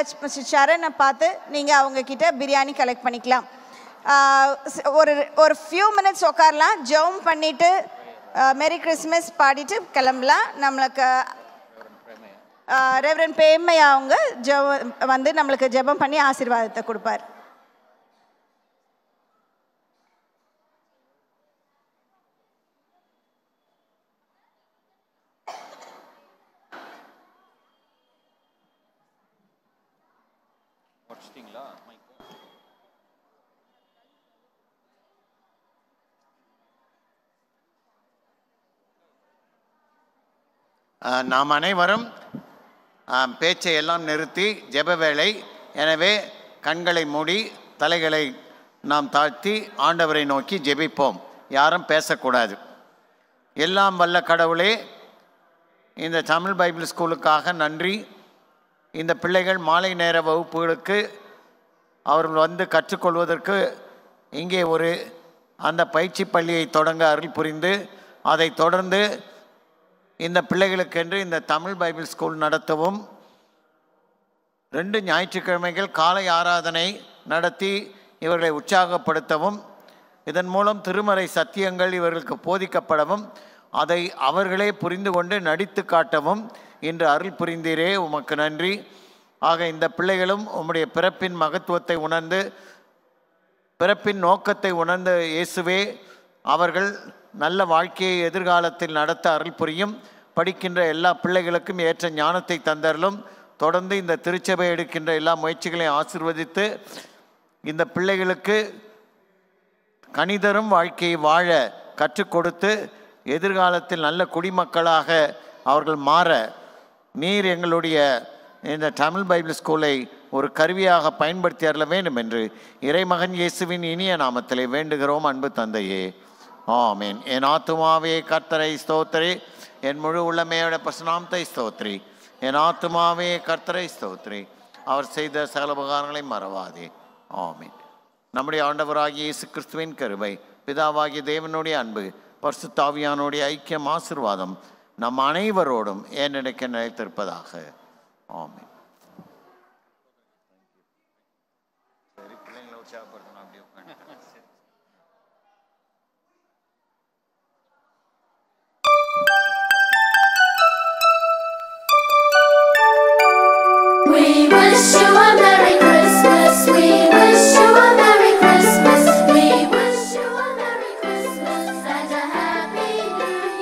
சரனை பார்த்து நீங்கள் அவங்கக்கிட்ட பிரியாணி கலெக்ட் பண்ணிக்கலாம். ஒரு ஃபியூ மினிட்ஸ் உட்காரலாம், ஜெபம் பண்ணிவிட்டு மேரி கிறிஸ்மஸ் பாடிட்டு கிளம்பலாம். நம்மளுக்கு ரெவரண்ட் பேமையா அவங்க வந்து நம்மளுக்கு ஜெபம் பண்ணி ஆசீர்வாதத்தை கொடுப்பார். நாம் அனைவரும் பேச்சை எல்லாம் நிறுத்தி ஜெப வேளை. எனவே கண்களை மூடி தலைகளை நாம் தாழ்த்தி ஆண்டவரை நோக்கி ஜெபிப்போம். யாரும் பேசக்கூடாது. எல்லாம் வல்ல கடவுளே, இந்த தமிழ் பைபிள் ஸ்கூலுக்காக நன்றி. இந்த பிள்ளைகள் மாலை நேர வகுப்புகளுக்கு அவர்கள் வந்து கற்றுக்கொள்வதற்கு இங்கே அந்த பயிற்சி பள்ளியை தொடங்க அருள் புரிந்து அதை தொடர்ந்து இந்த பிள்ளைகளுக்கென்று இந்த தமிழ் பைபிள் ஸ்கூல் நடத்தவும் 2 ஞாயிற்றுக்கிழமைகள் காலை ஆராதனை நடத்தி இவர்களை உற்சாகப்படுத்தவும் இதன் மூலம் திருமறை சத்தியங்கள் இவர்களுக்கு போதிக்கப்படவும் அதை அவர்களே புரிந்து கொண்டு நடித்து காட்டவும் இன்று அருள் புரிந்தீரே, உமக்கு நன்றி. ஆக இந்த பிள்ளைகளும் உம்முடைய பிறப்பின் மகத்துவத்தை உணர்ந்து பிறப்பின் நோக்கத்தை உணர்ந்த இயேசுவே அவர்கள் நல்ல வாழ்க்கையை எதிர்காலத்தில் நடத்த அருள் புரியும். படிக்கின்ற எல்லா பிள்ளைகளுக்கும் ஏற்ற ஞானத்தை தந்தரலும். தொடர்ந்து இந்த திருச்சபை எடுக்கின்ற எல்லா முயற்சிகளையும் ஆசீர்வதித்து இந்த பிள்ளைகளுக்கு கனிதரும் வாழ்க்கையை வாழ கற்றுக் கொடுத்து எதிர்காலத்தில் நல்ல குடிமக்களாக அவர்கள் மாற நீர் எங்களுடைய இந்த தமிழ் பைபிள் ஸ்கூலை ஒரு கருவியாக பயன்படுத்தி அருள வேண்டும் என்று இறைமகன் இயேசுவின் இனிய நாமத்திலே வேண்டுகிறோம் அன்பு தந்தையே, ஆமேன். என் ஆத்துமாவே கர்த்தரை ஸ்தோத்திரி, என் முழு உள்ளமையோட பசுநாமத்தை ஸ்தோத்திரி. என் ஆத்துமாவே கர்த்தரை ஸ்தோத்திரி, அவர் செய்த சகல உபகாரங்களை மறவாதே. ஆமீன். நம்முடைய ஆண்டவராகிய இயேசு கிறிஸ்துவின் கிருபை, பிதாவாகிய தேவனுடைய அன்பு, பரிசுத்த ஆவியானுடைய ஐக்கியம், ஆசீர்வாதம் நம் அனைவரோடும் ஏனெடுக்க நிலைத்திருப்பதாக. ஆமீன். பிள்ளைங்களை உற்சாகப்படுத்தணும். அப்படி உட்காந்து We wish you a Merry Christmas. We wish you a Merry Christmas. We wish you a Merry Christmas and a Happy New Year.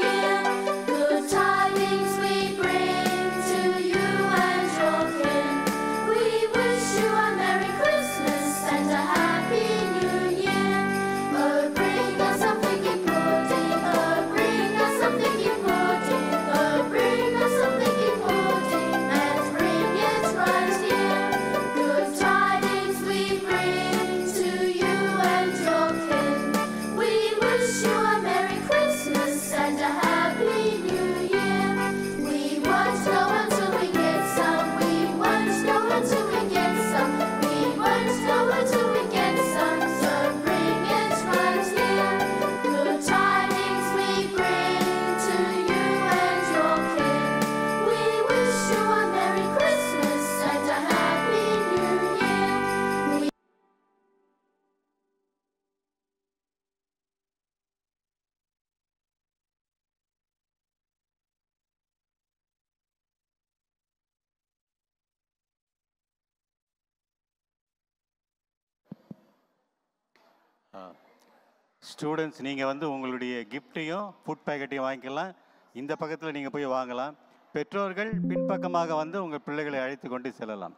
Students நீங்கள் வந்து உங்களுடைய கிஃப்ட்டையும் ஃபுட் பேக்கெட்டையும் வாங்கிக்கலாம். இந்த பக்கத்தில் நீங்கள் போய் வாங்கலாம். பெற்றோர்கள் பின்பக்கமாக வந்து உங்கள் பிள்ளைகளை அழைத்து கொண்டு செல்லலாம்.